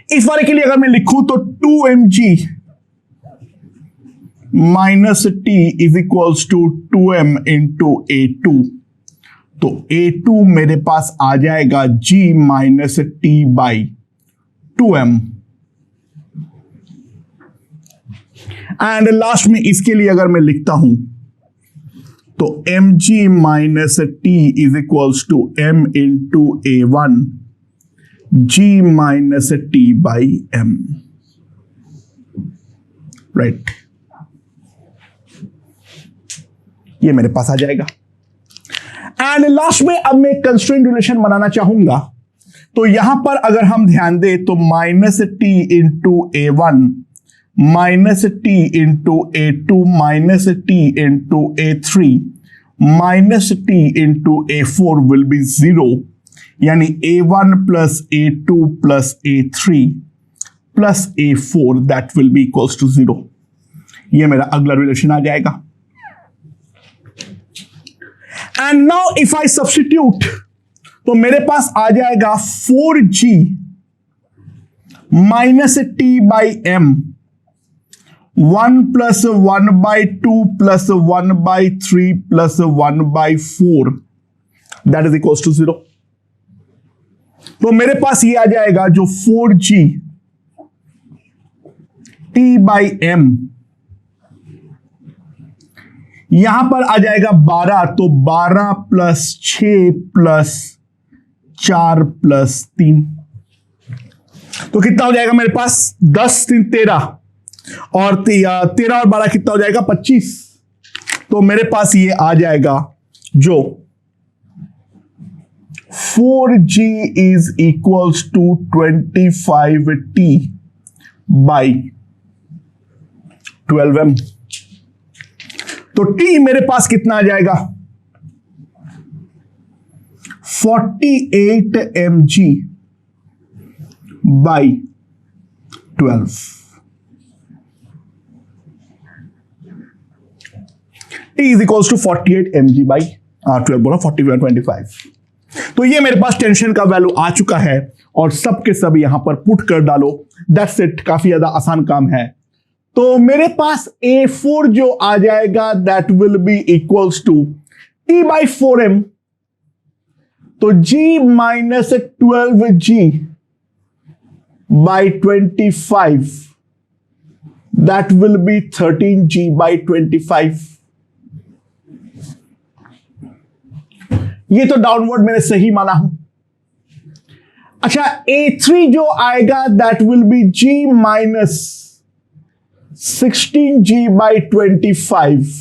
इस वाले के लिए अगर मैं लिखूं तो 2mg minus T is equals to 2m into A2, तो A2 मेरे पास आ जाएगा g minus T by 2m। And last में इसके लिए अगर मैं लिखता हूं तो mg minus T is equals to m into A1 g minus T by m, right. ये मेरे पास आ जाएगा। एंड लास्ट में अब मैं कंस्ट्रेंट रिलेशन बनाना चाहूंगा, तो यहां पर अगर हम ध्यान दें तो minus T into A1 minus T into A2 minus T into A3 minus T into A4 will be 0, यानी A1 plus A2 plus A3 plus A4 that will be equals to 0। ये मेरा अगला रिलेशन आ जाएगा। And now if I substitute, तो मेरे पास आ जाएगा 4g minus T by m 1 plus 1 by 2 plus 1 by 3 plus 1 by 4 that is equals to 0। तो मेरे पास ये आ जाएगा जो 4g टी बाई m, यहां पर आ जाएगा 12, तो 12 प्लस 6 प्लस 4 प्लस 3, तो कितना हो जाएगा मेरे पास 10 3 13 और 13 और 12 कितना हो जाएगा 25। तो मेरे पास ये आ जाएगा जो 4g is equals to 25t by 12m। तो t मेरे पास कितना आ जाएगा 48 mg by 12। t is equals to 48 mg by 12 बोला 25। तो ये मेरे पास टेंशन का वैल्यू आ चुका है और सब के सब यहां पर पुट कर डालो, दैट्स इट। काफी ज्यादा आसान काम है। तो मेरे पास A4 जो आ जाएगा that will be equals to t by 4m, तो g minus 12g by 25 that will be 13g by 25। ये तो डाउनवर्ड मैंने सही माना हूं। अच्छा, A3 जो आएगा that will B g minus 16g by 25,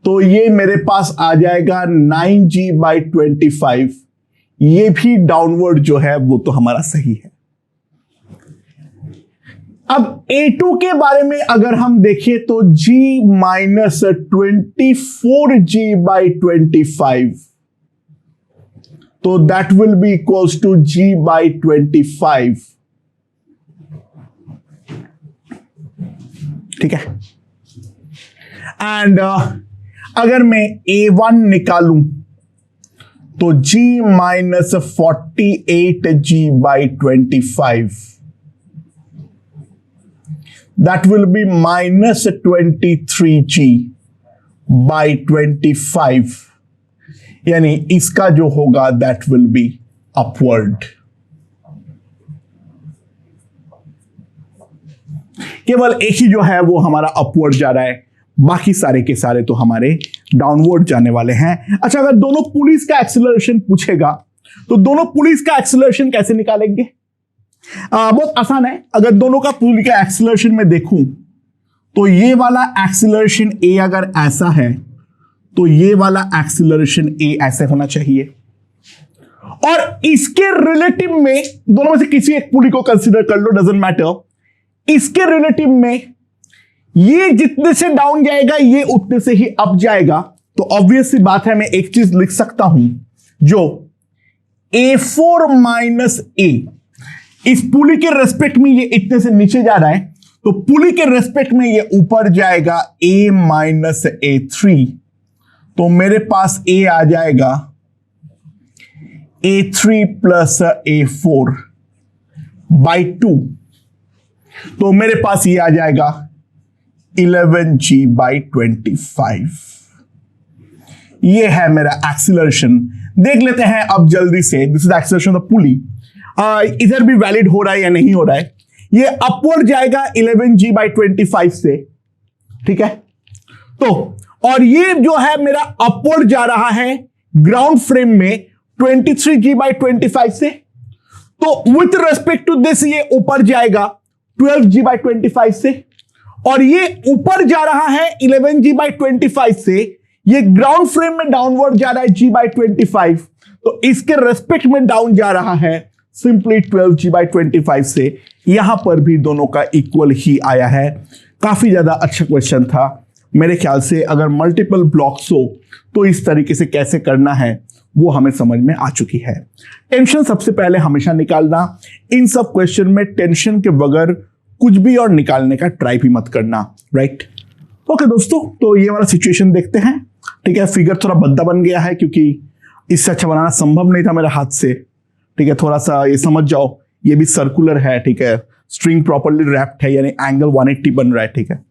तो ये मेरे पास आ जाएगा 9g बाई 25। ये भी डाउनवर्ड जो है वो तो हमारा सही है। अब A2 के बारे में अगर हम देखें तो g माइनस 24g बाई 25, तो that will be equals to g by 25। ठीक है। एंड अगर मैं A1 निकालूं तो g minus 48g by 25 that will B minus 23g by 25, यानी इसका जो होगा दैट विल बी अपवर्ड। केवल एक ही जो है वो हमारा अपवर्ड जा रहा है, बाकी सारे के सारे तो हमारे डाउनवर्ड जाने वाले हैं। अच्छा, अगर दोनों पुलिस का एक्सेलरेशन पूछेगा तो दोनों पुलिस का एक्सेलरेशन कैसे निकालेंगे? बहुत आसान है। अगर दोनों का पुलिस का एक्सेलरेशन में देखूं तो ये वाला एक्सेलरेशन ए अगर ऐसा है तो ये वाला एक्सेलरेशन ए ऐसे होना चाहिए, और इसके रिलेटिव में दोनों में से किसी एक पुली को कंसीडर कर लो, डजंट मैटर। इसके रिलेटिव में ये जितने से डाउन जाएगा ये उतने से ही अप जाएगा। तो ऑब्वियस सी बात है, मैं एक चीज लिख सकता हूं जो A4 माइनस ए, इस पुली के रेस्पेक्ट में ये इतने से नीचे जा रहा है, तो पुली के रेस्पेक्ट में ये ऊपर जाएगा A माइनस A3। तो मेरे पास A आ जाएगा A3 प्लस A4 बाई 2। तो मेरे पास ये आ जाएगा 11g बाई 25। ये है मेरा एक्सीलरेशन। देख लेते हैं अब जल्दी से, this is acceleration of pulley. इधर भी वैलिड हो रहा है या नहीं हो रहा है। ये अपवर्ड जाएगा 11g बाई 25 से, ठीक है। तो और ये जो है मेरा अपवर्ड जा रहा है ग्राउंड फ्रेम में 23g बाई 25 से। तो विथ रेस्पेक्ट टू दिस ये ऊपर जाएगा 12g बाई 25 से, और ये ऊपर जा रहा है 11g बाई 25 से। ये ग्राउंड फ्रेम में डाउनवर्ड जा रहा है g बाई 25, तो इसके रेस्पेक्ट में डाउन जा रहा है सिंपली 12g बाई 25 से। यहां पर भी दोनों का इक्वल ही आया है। काफी ज्यादा अच्छा क्वेश्चन था मेरे ख्याल से। अगर मल्टीपल ब्लॉक्स हो तो इस तरीके से कैसे करना है वो हमें समझ में आ चुकी है। टेंशन सबसे पहले हमेशा निकालना। इन सब क्वेश्चन में टेंशन के बगैर कुछ भी और निकालने का ट्राई भी मत करना, राइट। ओके दोस्तों, तो ये वाला सिचुएशन देखते हैं, ठीक है। फिगर थोड़ा भद्दा बन गया है क्योंकि इससे अच्छा बनाना संभव नहीं था मेरे हाथ से, ठीक है। थोड़ा सा ये समझ जाओ, ये भी सर्कुलर है, ठीक है। स्ट्रिंग प्रॉपर्ली रैप्ड है, यानी एंगल 180 बन रहा है, ठीक है।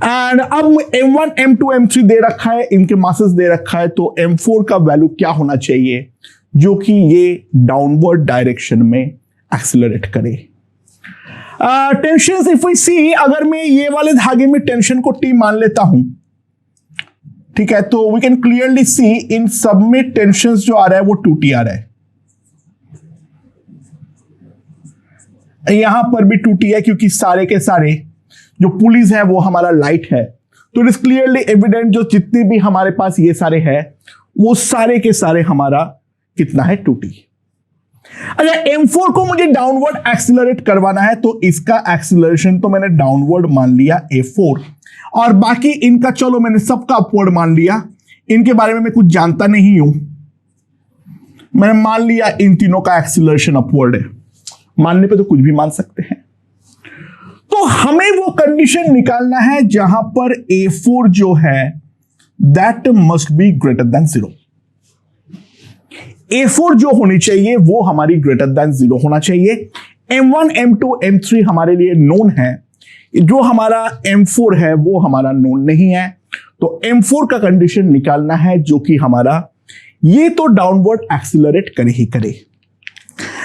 एंड अब M1, M2, M3 दे रखा है, इनके मासेस दे रखा है। तो M4 का वैल्यू क्या होना चाहिए जो कि ये डाउनवर्ड डायरेक्शन में एक्सिलरेट करे। टेंशन इफ वी सी, अगर मैं ये वाले धागे में टेंशन को T मान लेता हूं, ठीक है, तो वी कैन क्लियरली सी इन सब में टेंशन जो आ रहा है वो 2T आ रहा है। यहां पर भी 2T है क्योंकि सारे के सारे जो पुलिस है वो हमारा लाइट है। तो इट इज क्लियरली एविडेंट जो जितने भी हमारे पास ये सारे हैं वो सारे के सारे हमारा कितना है 2T। अच्छा, M4 को मुझे डाउनवर्ड एक्सिलरेट करवाना है, तो इसका एक्सिलरेशन तो मैंने डाउनवर्ड मान लिया A4, और बाकी इनका चलो मैंने सबका अपवर्ड मान लिया। इनके बारे में मैं कुछ जानता नहीं हूं, मैंने मान लिया इन तीनों का एक्सिलरेशन अपवर्ड है। मानने पे तो कुछ भी मान सकते हैं। तो हमें वो कंडीशन निकालना है जहां पर A4 जो है that must be greater than 0। A4 जो होनी चाहिए वो हमारी ग्रेटर देन 0 होना चाहिए। M1, M2, M3 हमारे लिए नोन है, जो हमारा M4 है वो हमारा नोन नहीं है। तो M4 का कंडीशन निकालना है जो कि हमारा ये तो डाउनवर्ड एक्सिलरेट करे ही करे।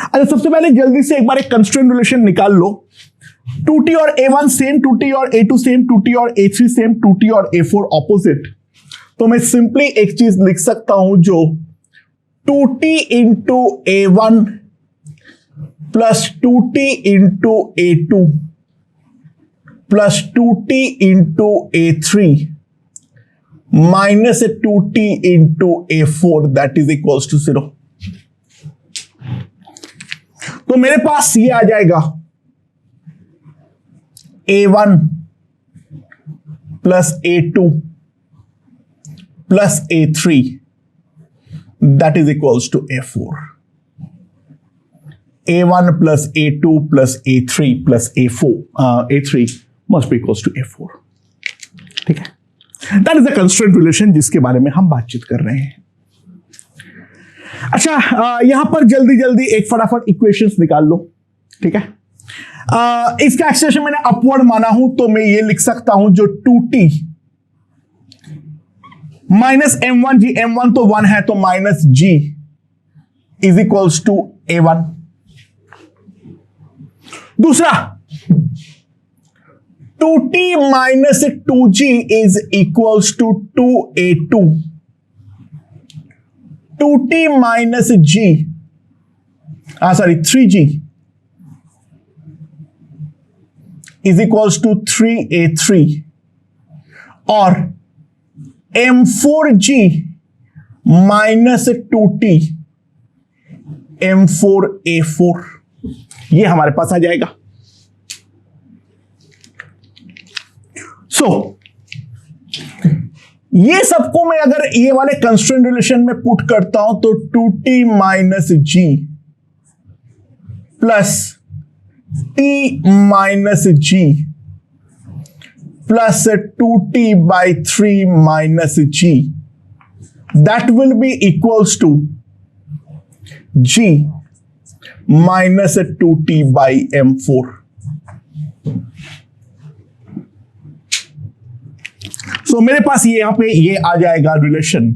अच्छा, सबसे पहले जल्दी से एक बार एक कंस्ट्रेंट रिलेशन निकाल लो। 2T और A1 सेम, 2T और A2 सेम, 2T और A3 सेम, 2T और A4 ऑपोजिट। तो मैं सिंपली एक चीज लिख सकता हूं जो 2T into A1 plus 2T into A2 plus 2T into A3 minus 2T into A4 that is equals to 0। तो मेरे पास ये आ जाएगा A1 plus A2 plus A3 that is equals to A4. A1 plus A2 plus A3 plus A3 must be equals to A4. ठीक है, that is the constraint relation जिसके बारे में हम बातचीत कर रहे हैं। अच्छा, यहां पर जल्दी जल्दी एक फटाफट इक्वेशंस निकाल लो, ठीक है। इसका एक्सप्रेशन मैंने अपवर्ड माना हूं, तो मैं ये लिख सकता हूं जो 2T माइनस M1 जी, M1 तो 1 है, तो minus G is equals to A1। दूसरा 2T minus 2G is equals to 2A2। 2T minus G, sorry 3G is equals to 3A3, और M4G माइनस 2T M4A4, ये हमारे पास आ जाएगा। सो ये सबको मैं अगर ये वाले कंस्ट्रेंट रिलेशन में पुट करता हूं तो 2t minus g plus t minus g plus 2t by 3 minus g, that will be equals to g minus 2t by m4. So मेरे पास ये यहां पे ये आ जाएगा रिलेशन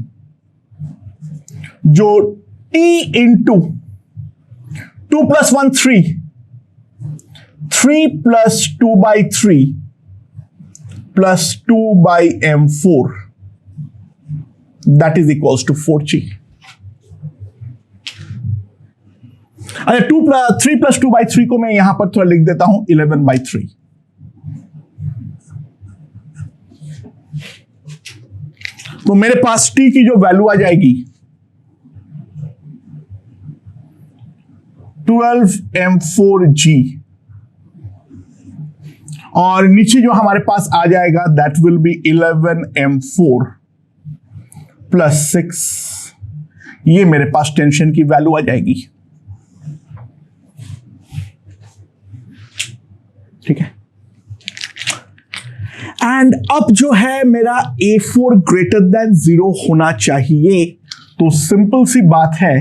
जो t into 2 plus 1 3 plus 2 by 3 plus 2 by m4 that is equals to 4g. अच्छा 3 plus 2 by 3 को मैं यहां पर थोड़ा लिख देता हूं 11 by 3. तो मेरे पास t की जो वैल्यू आ जाएगी 12 m4g और नीचे जो हमारे पास आ जाएगा that will B 11 m4 plus 6. ये मेरे पास टेंशन की वैल्यू आ जाएगी. ठीक है. एंड अब जो है मेरा A4 ग्रेटर देन 0 होना चाहिए. तो सिंपल सी बात है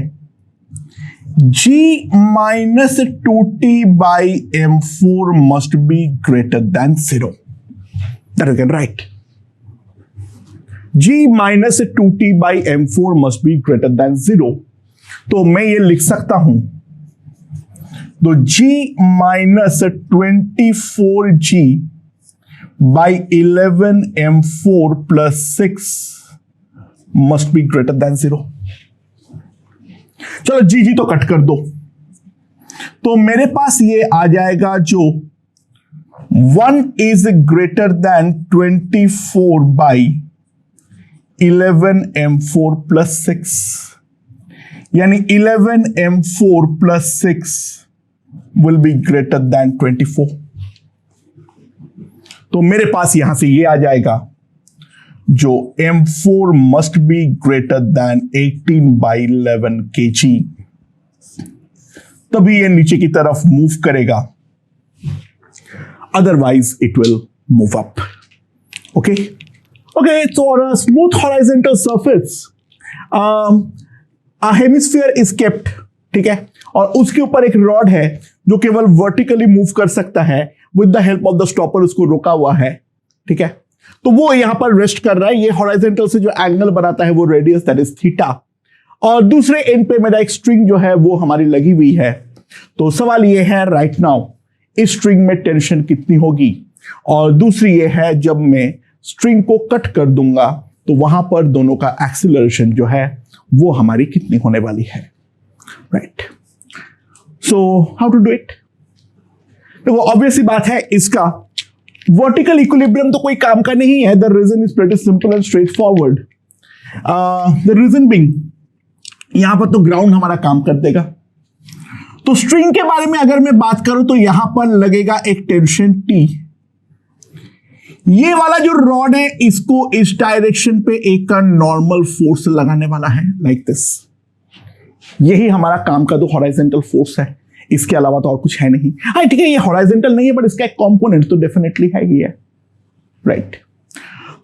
g minus 2t by m4 must be greater than 0. That you can write. g minus 2t by m4 must be greater than 0. तो मैं ये लिख सकता हूं. तो g minus 24g by 11 m4 plus 6 must be greater than 0. चलो जी जी तो cut कर दो. तो मेरे पास ये आ जाएगा जो 1 is greater than 24 by 11 m4 plus 6 यानी 11 m4 plus 6 will be greater than 24. तो मेरे पास यहां से ये आ जाएगा जो m4 must be greater than 18 by 11 kg. तभी ये नीचे की तरफ मूव करेगा, otherwise it will move up. Okay okay. So on a smooth horizontal surface a hemisphere is kept. ठीक है. और उसके ऊपर एक रॉड है जो केवल वर्टिकली मूव कर सकता है with the help of the stopper. उसको रोका हुआ है. ठीक है. तो वो यहां पर रेस्ट कर रहा है. ये हॉरिजॉन्टल से जो एंगल बनाता है वो रेडियस दैट इज थीटा. और दूसरे एंड पे मेरा एक स्ट्रिंग जो है वो हमारी लगी हुई है. तो सवाल ये है राइट नाउ इस स्ट्रिंग में टेंशन कितनी होगी. और दूसरी ये है जब मैं स्ट्रिंग को कट कर दूंगा तो वहां पर दोनों का एक्सीलरेशन जो है वो हमारी कितनी होने वाली है. Right. So how to do it. देखो ऑब्वियसली बात है इसका वर्टिकल इक्विलिब्रियम तो कोई काम का नहीं है. The reason is pretty simple and straightforward. The reason being यहां पर तो ग्राउंड हमारा काम कर देगा. तो स्ट्रिंग के बारे में अगर मैं बात करूं तो यहां पर लगेगा एक टेंशन T. ये वाला जो रॉड है इसको इस डायरेक्शन पे एक नॉर्मल फोर्स लगाने वाला है लाइक दिस. यही हमारा काम का तो हॉरिजॉन्टल फोर्स है. इसके अलावा तो और कुछ है नहीं. हाँ ठीक है ये हॉरिजॉन्टल नहीं है बट इसका एक कंपोनेंट तो डेफिनेटली है ही है. राइट.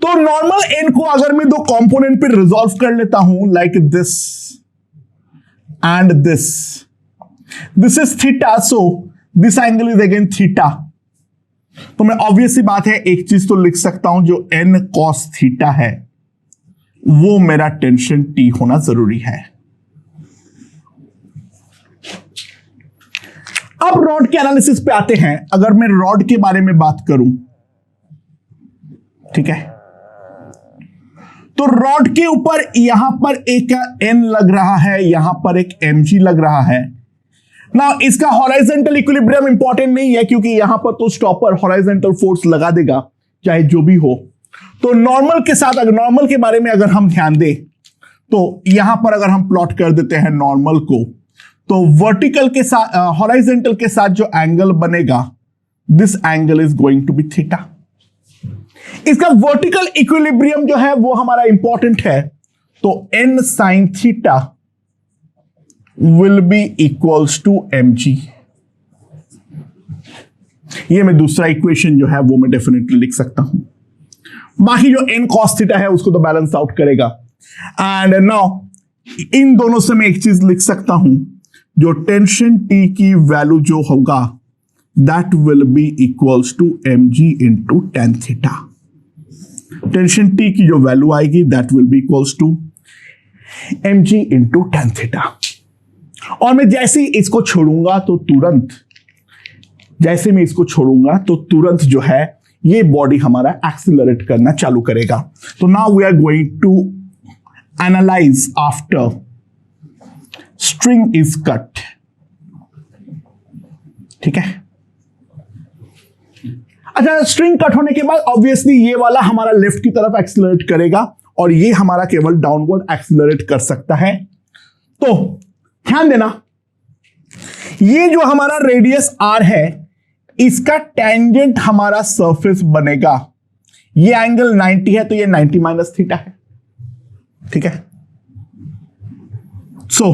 तो नॉर्मल एंड को अगर मैं दो कंपोनेंट पे रिजॉल्व कर लेता हूं like this and this. This is theta so this angle is again theta. तो मैं ऑब्वियसली बात है एक चीज तो लिख सकता हूं जो n cos थीटा है वो मेरा टेंशन T होना जरूरी है. अब रॉड के एनालिसिस पे आते हैं. अगर मैं रॉड के बारे में बात करूं ठीक है तो रॉड के ऊपर यहां पर एक n लग रहा है, यहां पर एक mg लग रहा है. ना इसका हॉरिजॉन्टल इक्विलिब्रियम इंपॉर्टेंट नहीं है क्योंकि यहां पर तो स्टॉपर हॉरिजॉन्टल फोर्स लगा देगा चाहे जो भी हो. तो नॉर्मल के साथ अगर नॉर्मल के बारे में अगर हम ध्यान दें तो यहां पर अगर हम प्लॉट कर देते हैं नॉर्मल को तो वर्टिकल के साथ हॉरिजॉन्टल के साथ जो एंगल बनेगा this angle is going to be theta. इसका वर्टिकल इक्विलिब्रियम जो है वो हमारा इंपॉर्टेंट है, तो n sin theta will be equals to mg। ये मैं दूसरा इक्वेशन जो है वो मैं डेफिनेटली लिख सकता हूं। बाकी जो n cos थीटा है उसको तो बैलेंस आउट करेगा। एंड नाउ इन दोनों से मैं एक चीज लिख सकता हूं, जो टेंशन T की वैल्यू जो होगा that will be equals to mg into tan theta. Tension T की जो वैल्यू आएगी that will be equals to mg into tan theta. और मैं जैसे ही इसको छोड़ूंगा तो तुरंत जो है ये बॉडी हमारा एक्सिलरेट करना चालू करेगा। तो now we are going to analyse after string is cut. ठीक है, अच्छा, स्ट्रिंग कट होने के बाद ऑब्वियसली ये वाला हमारा लेफ्ट की तरफ एक्सिलरेट करेगा और ये हमारा केवल डाउनवर्ड एक्सिलरेट कर सकता है। तो ध्यान देना, ये जो हमारा रेडियस r है इसका टेंजेंट हमारा सरफेस बनेगा। ये एंगल 90 है तो ये 90 माइनस थीटा है। ठीक है, सो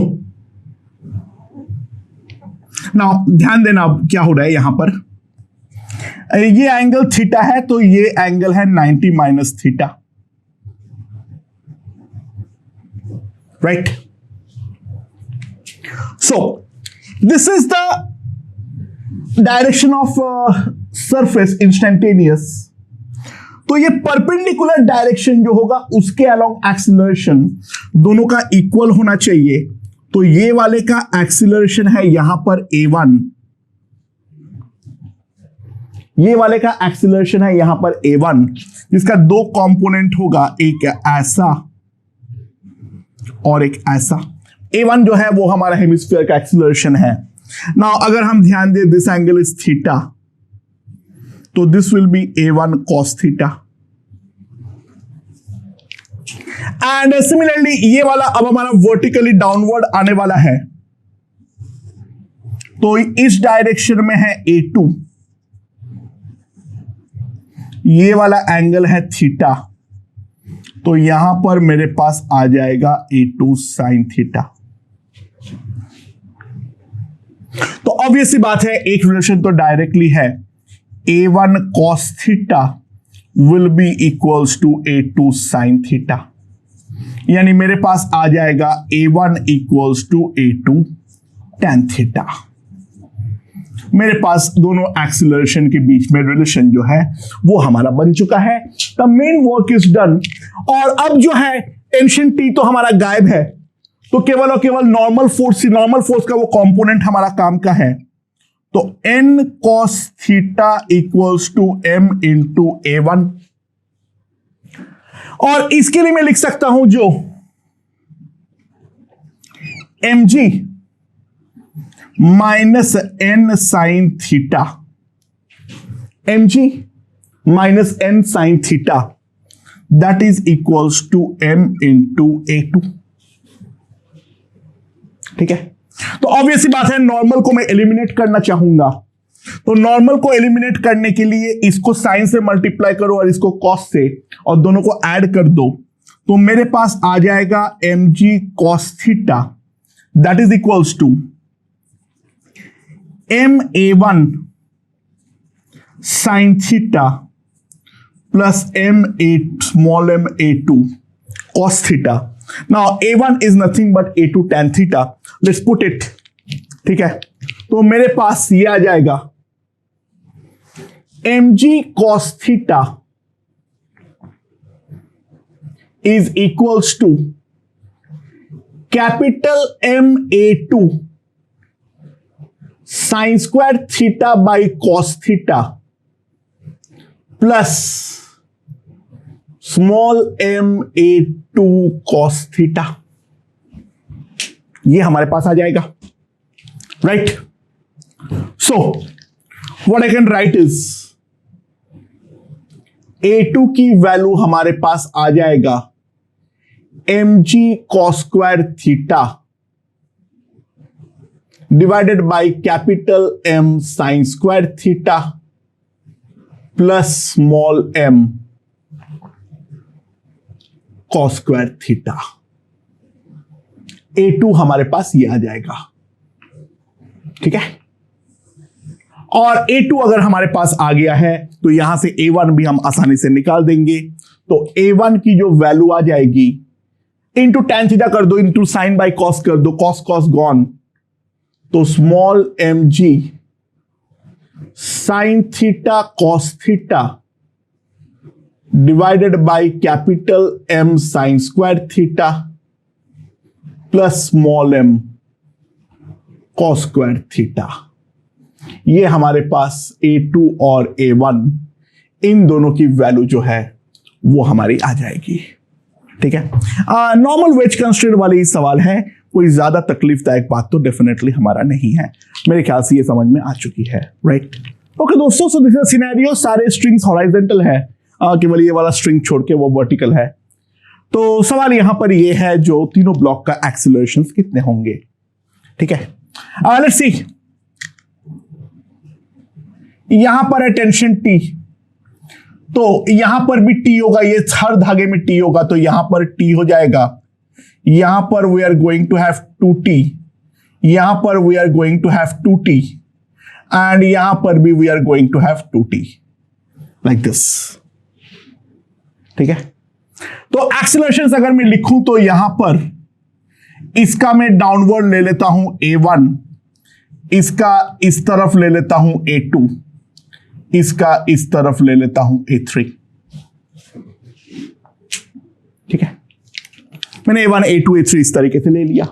नाउ ध्यान देना अब क्या हो रहा है यहां पर। ये एंगल थीटा है तो ये एंगल है 90 minus theta, right. So this is the direction of surface instantaneous. तो ये परपेंडिकुलर डायरेक्शन जो होगा उसके अलोंग एक्सीलरेशन दोनों का इक्वल होना चाहिए। तो ये वाले का एक्सीलरेशन है यहां पर a1, ये वाले का एक्सीलरेशन है यहां पर a1, जिसका दो कंपोनेंट होगा, एक ऐसा और एक ऐसा। a1 जो है वो हमारा हेमिस्फीयर का एक्सीलरेशन है। नाउ अगर हम ध्यान दें, दिस एंगल इज थीटा, तो this will B a1 cos theta. And similarly ये वाला अब हमारा वर्टिकली डाउनवर्ड आने वाला है, तो इस डायरेक्शन में है a2, ये वाला एंगल है थीटा, तो यहां पर मेरे पास आ जाएगा a2 sin थीटा। तो ऑब्वियसली बात है, एक रिलेशन तो डायरेक्टली है, a1 cos theta will be equals to a2 sin theta, यानी मेरे पास आ जाएगा a1 equals to a2 tan theta. मेरे पास दोनों एक्सीलरेशन के बीच में रिलेशन जो है वो हमारा बन चुका है। The main work is done. और अब जो है टेंशन T तो हमारा गायब है, तो केवल और केवल नॉर्मल फोर्स का वो कंपोनेंट हमारा काम का है। तो n cos theta equals to m into a1, और इसके लिए मैं लिख सकता हूं जो mg minus n sine theta, mg minus n sine theta that is equals to m into a2। ठीक है, तो ऑब्वियसली बात है, नॉर्मल को मैं एलिमिनेट करना चाहूंगा, तो नॉर्मल को एलिमिनेट करने के लिए इसको साइन से मल्टीप्लाई करो और इसको कॉस से, और दोनों को ऐड कर दो, तो मेरे पास आ जाएगा mg cos theta that is equals to ma1 sin theta plus small ma2 cos theta. Now a1 is nothing but a2 tan theta, let's put it. ठीक है, तो मेरे पास ये आ जाएगा mg cos theta is equals to capital ma2 sine square theta by cos theta plus small ma2 cos theta. ये हमारे पास आ जाएगा, right. So what I can write is a2 की वैल्यू हमारे पास आ जाएगा mg cos square theta divided by capital M sine square theta plus small m cos square theta. A2 हमारे पास ये आ जाएगा, ठीक है। और A2 अगर हमारे पास आ गया है तो यहां से A1 भी हम आसानी से निकाल देंगे। तो A1 की जो वैल्यू आ जाएगी, इंटू tan थीटा कर दो, इंटू साइन बाई कॉस कर दो, कॉस कॉस गॉन, तो small mg sine theta cos theta divided by capital M sine square theta plus small m cos square theta. ये हमारे पास A2 और A1 इन दोनों की वैल्यू जो है वो हमारी आ जाएगी, ठीक है। नॉर्मल वेज कंस्ट्रेंट वाले ही सवाल है, कोई ज्यादा तकलीफदायक बात तो डेफिनेटली हमारा नहीं है। मेरे ख्याल से ये समझ में आ चुकी है, राइट। ओके दोस्तों, सो दिस इज सिनेरियो। सारे स्ट्रिंग्स हॉरिजॉन्टल है, केवल ये वाला स्ट्रिंग छोड़ के वो वर्टिकल है। तो सवाल यहां पर ये है, जो तीनों ब्लॉक का एक्सीलरेशंस कितने होंगे, ठीक है। लेट्स सी, यहां पर है टेंशन T, तो यहां पर भी T होगा, ये हर धागे में T होगा, तो यहां पर T हो जाएगा। यहां पर we are going to have 2T, यहां पर we are going to have 2T, and यहां पर भी we are going to have 2T, like this, ठीक है। तो एक्सीलरेशंस अगर मैं लिखूं तो यहां पर इसका मैं डाउनवर्ड ले लेता हूं A1, इसका इस तरफ ले लेता हूं A2, इसका इस तरफ ले लेता हूं A3, ठीक है। मैंने A1 A2 A3 इस तरीके से ले लिया।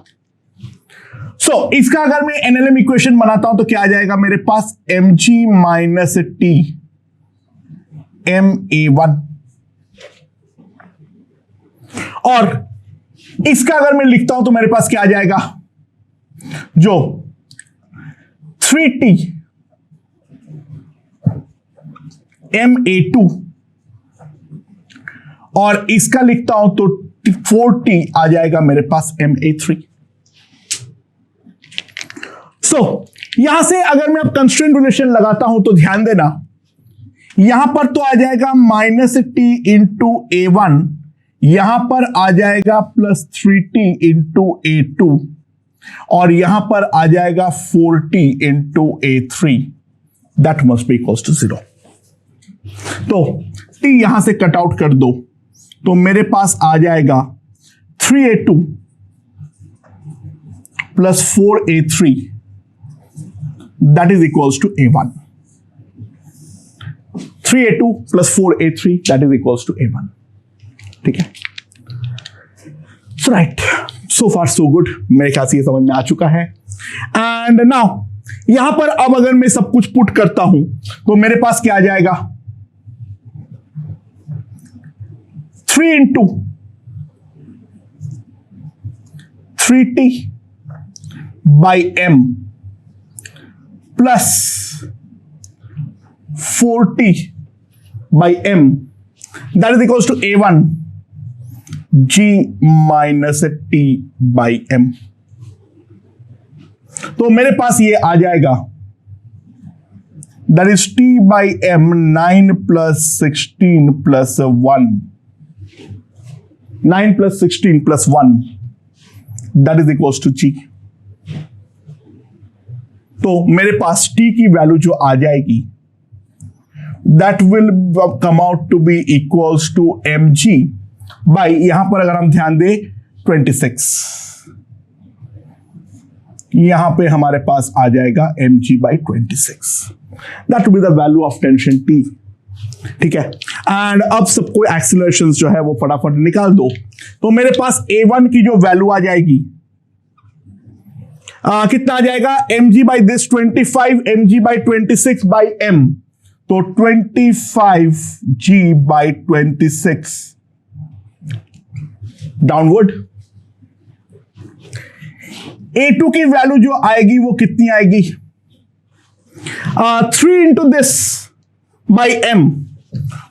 सो इसका अगर मैं NLM इक्वेशन बनाता हूं तो क्या आ जाएगा मेरे पास, mg माइनस T MA1, और इसका अगर मैं लिखता हूं तो मेरे पास क्या आ जाएगा, जो 3T MA2, और इसका लिखता हूं तो 4T आ जाएगा मेरे पास MA3। सो यहां से अगर मैं अब कंस्ट्रेंट रिलेशन लगाता हूं तो ध्यान देना, यहां पर तो आ जाएगा माइनस T इंटू A1, यहां पर आ जाएगा प्लस 3T इंटू A2, और यहां पर आ जाएगा 4T into A3, that must be equals to 0। तो T यहां से कट आउट कर दो तो मेरे पास आ जाएगा 3A2 plus 4A3, that is equals to A1। 3A2 plus 4A3 that is equals to A1, ठीक है। सो राइट, सो फार सो गुड, मेरे ख्याल से ये समझ में आ चुका है। एंड नाउ यहां पर अब अगर मैं सब कुछ पुट करता हूं तो मेरे पास क्या आ जाएगा, 3 into 3T by M plus 4T by M, that is equals to A1 G minus T by M। तो मेरे पास ये आ जाएगा, that is T by M 9 plus 16 plus 1, 9 plus 16 plus 1, that is equals to G। तो मेरे पास T की value जो आ जाएगी, that will come out to be equals to mg by, यहां पर अगर हम ध्यान दें 26, यहां पे हमारे पास आ जाएगा mg by 26, that will be the value of tension T, ठीक है। एंड अब सबको एक्सीलरेशंस जो है वो फटाफट निकाल दो। तो मेरे पास A1 की जो वैल्यू आ जाएगी, कितना आ जाएगा, mg by this 25, mg by 26 by m, तो 25g बाई 26 डाउनवर्ड। A2 की वैल्यू जो आएगी वो कितनी आएगी, 3 इंटू दिस बाई m,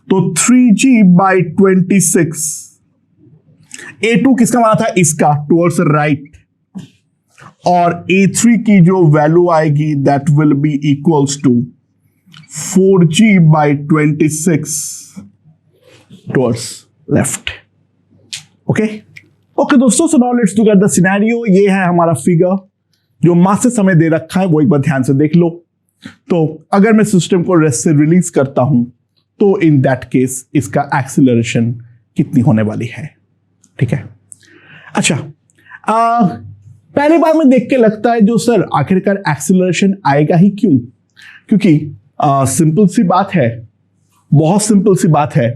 तो 3g बाई 26। A2 किसका माना था, इसका, टुवर्ड्स राइट, और A3 की जो वैल्यू आएगी that will be equals to 4g by 26 towards left. Okay दोस्तों, so now let's look at the scenario. ये है हमारा फिगर जो मास समय दे रखा है, वो एक बार ध्यान से देख लो। तो अगर मैं सिस्टम को रेस्ट से रिलीज करता हूं तो इन दैट केस इसका एक्सीलरेशन कितनी होने वाली है, ठीक है। अच्छा, पहली बार में देख के लगता है जो सर आखिरकार एक्सीलरेशन आएगा ही क्यों, क्योंकि सिंपल सी बात है, बहुत सिंपल सी बात है।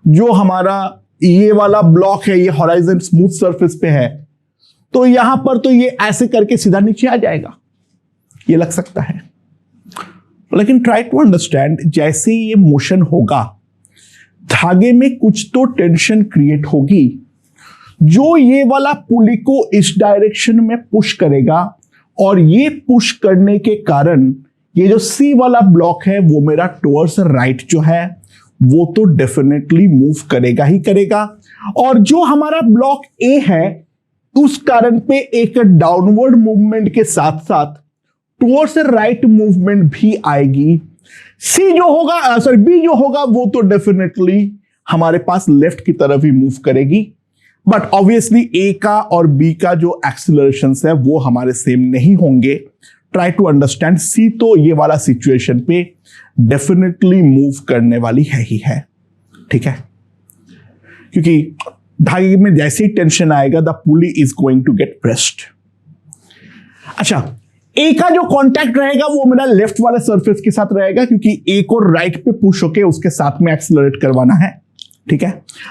जो हमारा ये वाला ब्लॉक है, ये हॉराइजन स्मूथ सरफेस पे है, तो यहां पर तो ये ऐसे करके सीधा नीचे आ जाएगा, ये लग सकता है। लेकिन ट्राई टू अंडरस्टैंड, जैसे ये मोशन होगा धागे में कुछ तो टेंशन क्रिएट होगी जो ये वाला पुली को इस डायरेक्शन में पुश करेगा, और ये पुश करने के कारण ये जो सी वाला ब्लॉक है वो मेरा टुवर्ड्स राइट जो है वो तो डेफिनेटली मूव करेगा ही करेगा। और जो हमारा ब्लॉक ए है उस कारण पे एक डाउनवर्ड मूवमेंट के साथ साथ टुवर्ड्स राइट मूवमेंट भी आएगी। सी जो होगा, सॉरी बी जो होगा वो तो डेफिनेटली हमारे पास लेफ्ट की तरफ ही मूव करेगी। बट ऑब्वियसली ए का और बी का जो एक्सीलरेशन है वो हमारे सेम नहीं होंगे। ट्राई टू अंडरस्टैंड, सी तो ये वाला सिचुएशन पे डेफिनेटली मूव करने वाली है ही है, ठीक है, क्योंकि धागे में जैसे ही टेंशन आएगा the pulley is going to get pressed. अच्छा, ए का जो कांटेक्ट रहेगा वो मेरा लेफ्ट वाले सरफेस के साथ रहेगा, क्योंकि ए को राइट पे पुश होके उसके साथ में एक्सीलरेट करवाना है, ठीक है।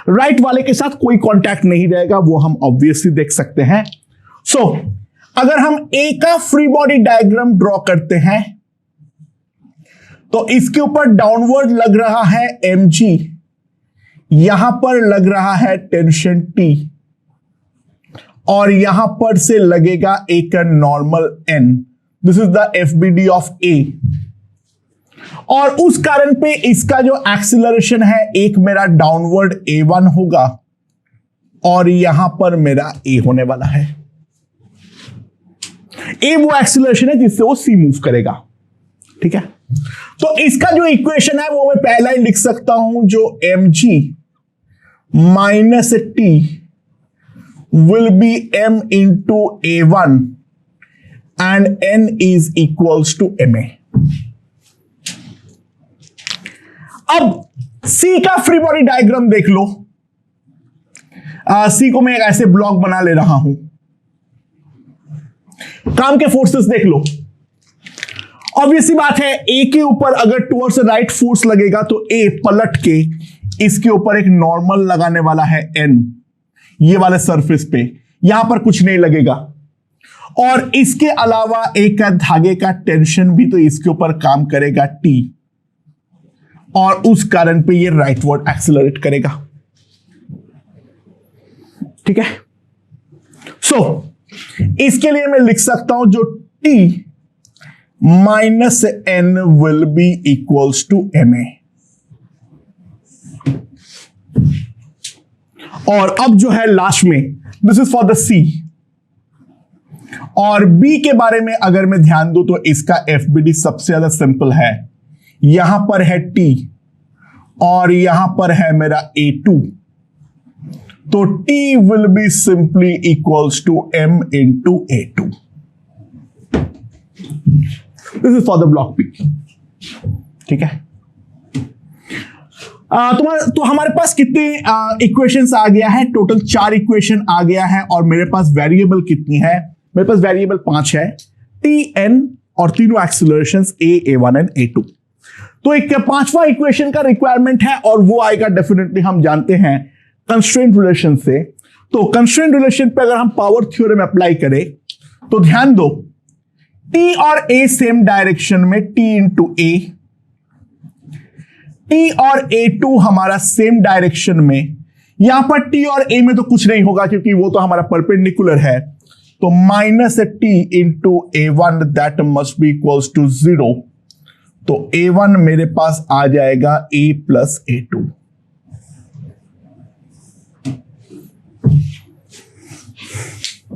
राइट वाले के साथ कोई कांटेक्ट नहीं रहेगा, वो हम ऑब्वियसली देख सकते हैं। सो अगर हम ए का फ्री बॉडी डायग्राम ड्रॉ करते हैं तो इसके ऊपर डाउनवर्ड लग रहा है mg, यहां पर लग रहा है टेंशन T, और यहां पर से लगेगा एक normal n। This is the FBD of A, और उस कारण पे इसका जो एक्सीलरेशन है एक मेरा डाउनवर्ड A1 होगा और यहां पर मेरा A होने वाला है। A वो एक्सीलरेशन है जिससे वो C मूव करेगा, ठीक है। तो इसका जो इक्वेशन है वो मैं पहला ही लिख सकता हूं, जो mg minus T will be m into A1 and n is equals to ma। अब C का फ्री बॉडी डायग्राम देख लो। C को मैं एक ऐसे ब्लॉक बना ले रहा हूं, काम के फोर्सेस देख लो। ऑब्वियस बात है, ए के ऊपर अगर टुवर्ड्स राइट फोर्स लगेगा तो ए पलट के इसके ऊपर एक नॉर्मल लगाने वाला है एन, ये वाले सरफेस पे, यहां पर कुछ नहीं लगेगा। और इसके अलावा एक धागे का टेंशन भी तो इसके ऊपर काम करेगा टी, और उस कारण पे ये राइटवर्ड एक्सेलरेट करेगा, ठीक है। सो इसके लिए मैं लिख सकता हूं जो T minus n will be equals to ma। और अब जो है लास्ट में, this is for the C, और B के बारे में अगर मैं ध्यान दूं तो इसका FBD सबसे ज्यादा सिंपल है। यहां पर है T और यहां पर है मेरा A2, तो T will be simply equals to M into A2। This is for the block P, ठीक है। तो हमारे पास कितने इक्वेशंस आ गया है? टोटल 4 इक्वेशन आ गया है, और मेरे पास वेरिएबल कितनी है? मेरे पास वेरिएबल 5 है, Tn, और तीनों एक्सीलरेशंस A, A1 एंड A2। तो एक 5वां इक्वेशन का रिक्वायरमेंट है, और वो आएगा डेफिनेटली, हम जानते हैं कंस्ट्रेंट रिलेशन से। तो कंस्ट्रेंट रिलेशन पे अगर हम पावर थ्योरम अप्लाई करें तो ध्यान दो, T और A सेम डायरेक्शन में, T इंटू A, T और A2 हमारा सेम डायरेक्शन में। यहां पर T और A में तो कुछ नहीं होगा क्योंकि वो तो हमारा परपेंडिकुलर है, तो minus T into A1 that must be equals to 0। तो A1 मेरे पास आ जाएगा A प्लस A2।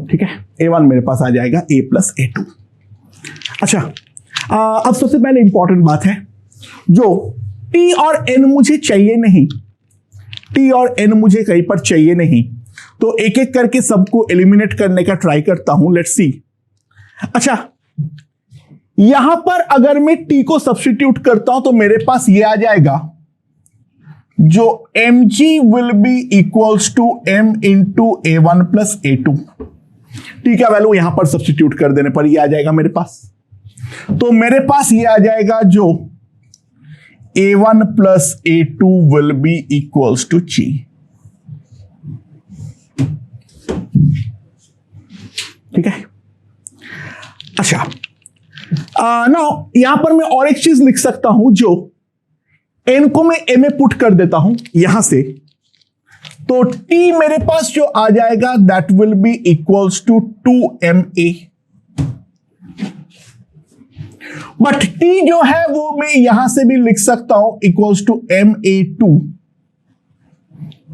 ठीक है, A1 मेरे पास आ जाएगा A प्लस A2। अच्छा, अब सबसे पहले इंपॉर्टेंट बात है, जो T और N मुझे चाहिए नहीं, T और N मुझे कहीं पर चाहिए नहीं, तो एक एक करके सबको एलिमिनेट करने का ट्राई करता हूं, लेट्स सी। अच्छा, यहां पर अगर मैं t को सब्स्टिट्यूट करता हूं तो मेरे पास ये आ जाएगा, जो mg will be equals to m into a1 plus a2। t का वैल्यू यहां पर सब्स्टिट्यूट कर देने पर ये आ जाएगा मेरे पास। तो मेरे पास ये आ जाएगा जो a1 plus a2 will be equals to g। ठीक है। अच्छा, नाउ यहां पर मैं और एक चीज लिख सकता हूं, जो n को मैं a में पुट कर देता हूं यहां से, तो t मेरे पास जो आ जाएगा that will be equals to 2ma। But t जो है वो मैं यहां से भी लिख सकता हूं इक्वल्स टू ma2।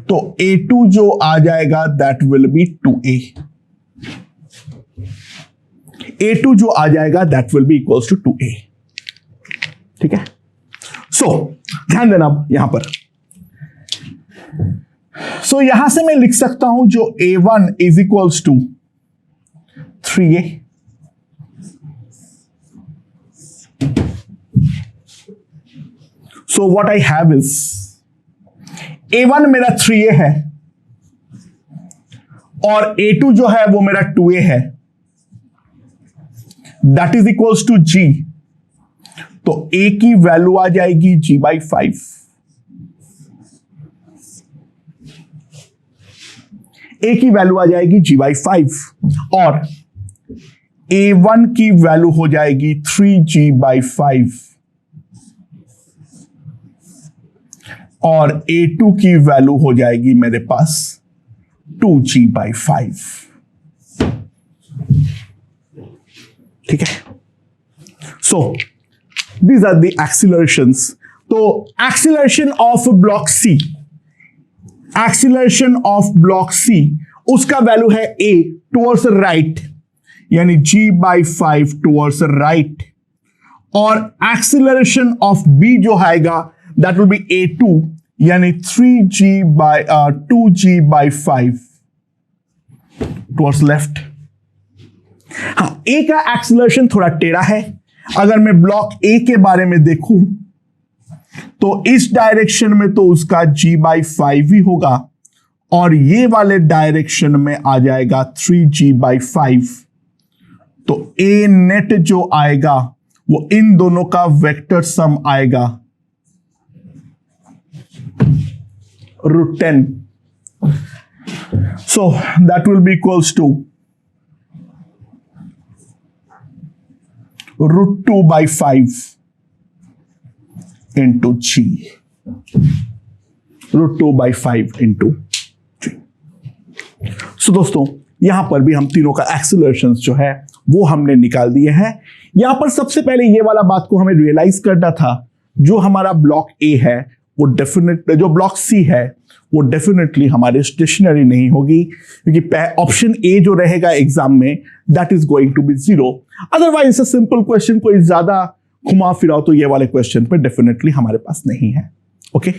तो a2 जो आ जाएगा that will B 2a। a2 जो आ जाएगा that will be equals to 2a। ठीक है। सो ध्यान देना अब यहां पर। सो यहां से मैं लिख सकता हूं जो a1 is equals to 3a। So what I have is a1 मेरा 3a है और a2 जो है वो मेरा 2a है, that is equals to g। तो a की वैल्यू आ जाएगी g/5। a की वैल्यू आ जाएगी g/5 और a1 की वैल्यू हो जाएगी 3g/5 और a2 की वैल्यू हो जाएगी मेरे पास 2g/5। ठीक है। So these are the accelerations. तो acceleration of block C, acceleration of block C, उसका वैल्यू है a टुवर्ड्स राइट, यानी g/5 टुवर्ड्स राइट, और एक्सीलरेशन ऑफ b जो आएगा दैट विल बी a2, यानी 2g/5 टुवर्ड्स लेफ्ट। हाँ, ए का एक्सीलरेशन थोड़ा टेढ़ा है। अगर मैं ब्लॉक ए के बारे में देखूं तो इस डायरेक्शन में तो उसका g/5 ही होगा और ये वाले डायरेक्शन में आ जाएगा 3g/5। तो ए नेट जो आएगा वो इन दोनों का वेक्टर सम आएगा √10। So that will be equals to √2/5 into g, √2/5 into g। So दोस्तों, यहां पर भी हम तीनों का एक्सीलरेशंस जो है वो हमने निकाल दिए हैं। यहां पर सबसे पहले ये वाला बात को हमें रियलाइज करना था, जो हमारा ब्लॉक ए है वो डेफिनेट, जो ब्लॉक सी है वो डेफिनेटली हमारे स्टेशनरी नहीं होगी, क्योंकि ऑप्शन ए जो रहेगा एग्जाम में that is going to be 0। Otherwise it's a simple question, कोई ज्यादा घुमा फिराओ तो ये वाले क्वेश्चन पे डेफिनेटली हमारे पास नहीं है। ओके।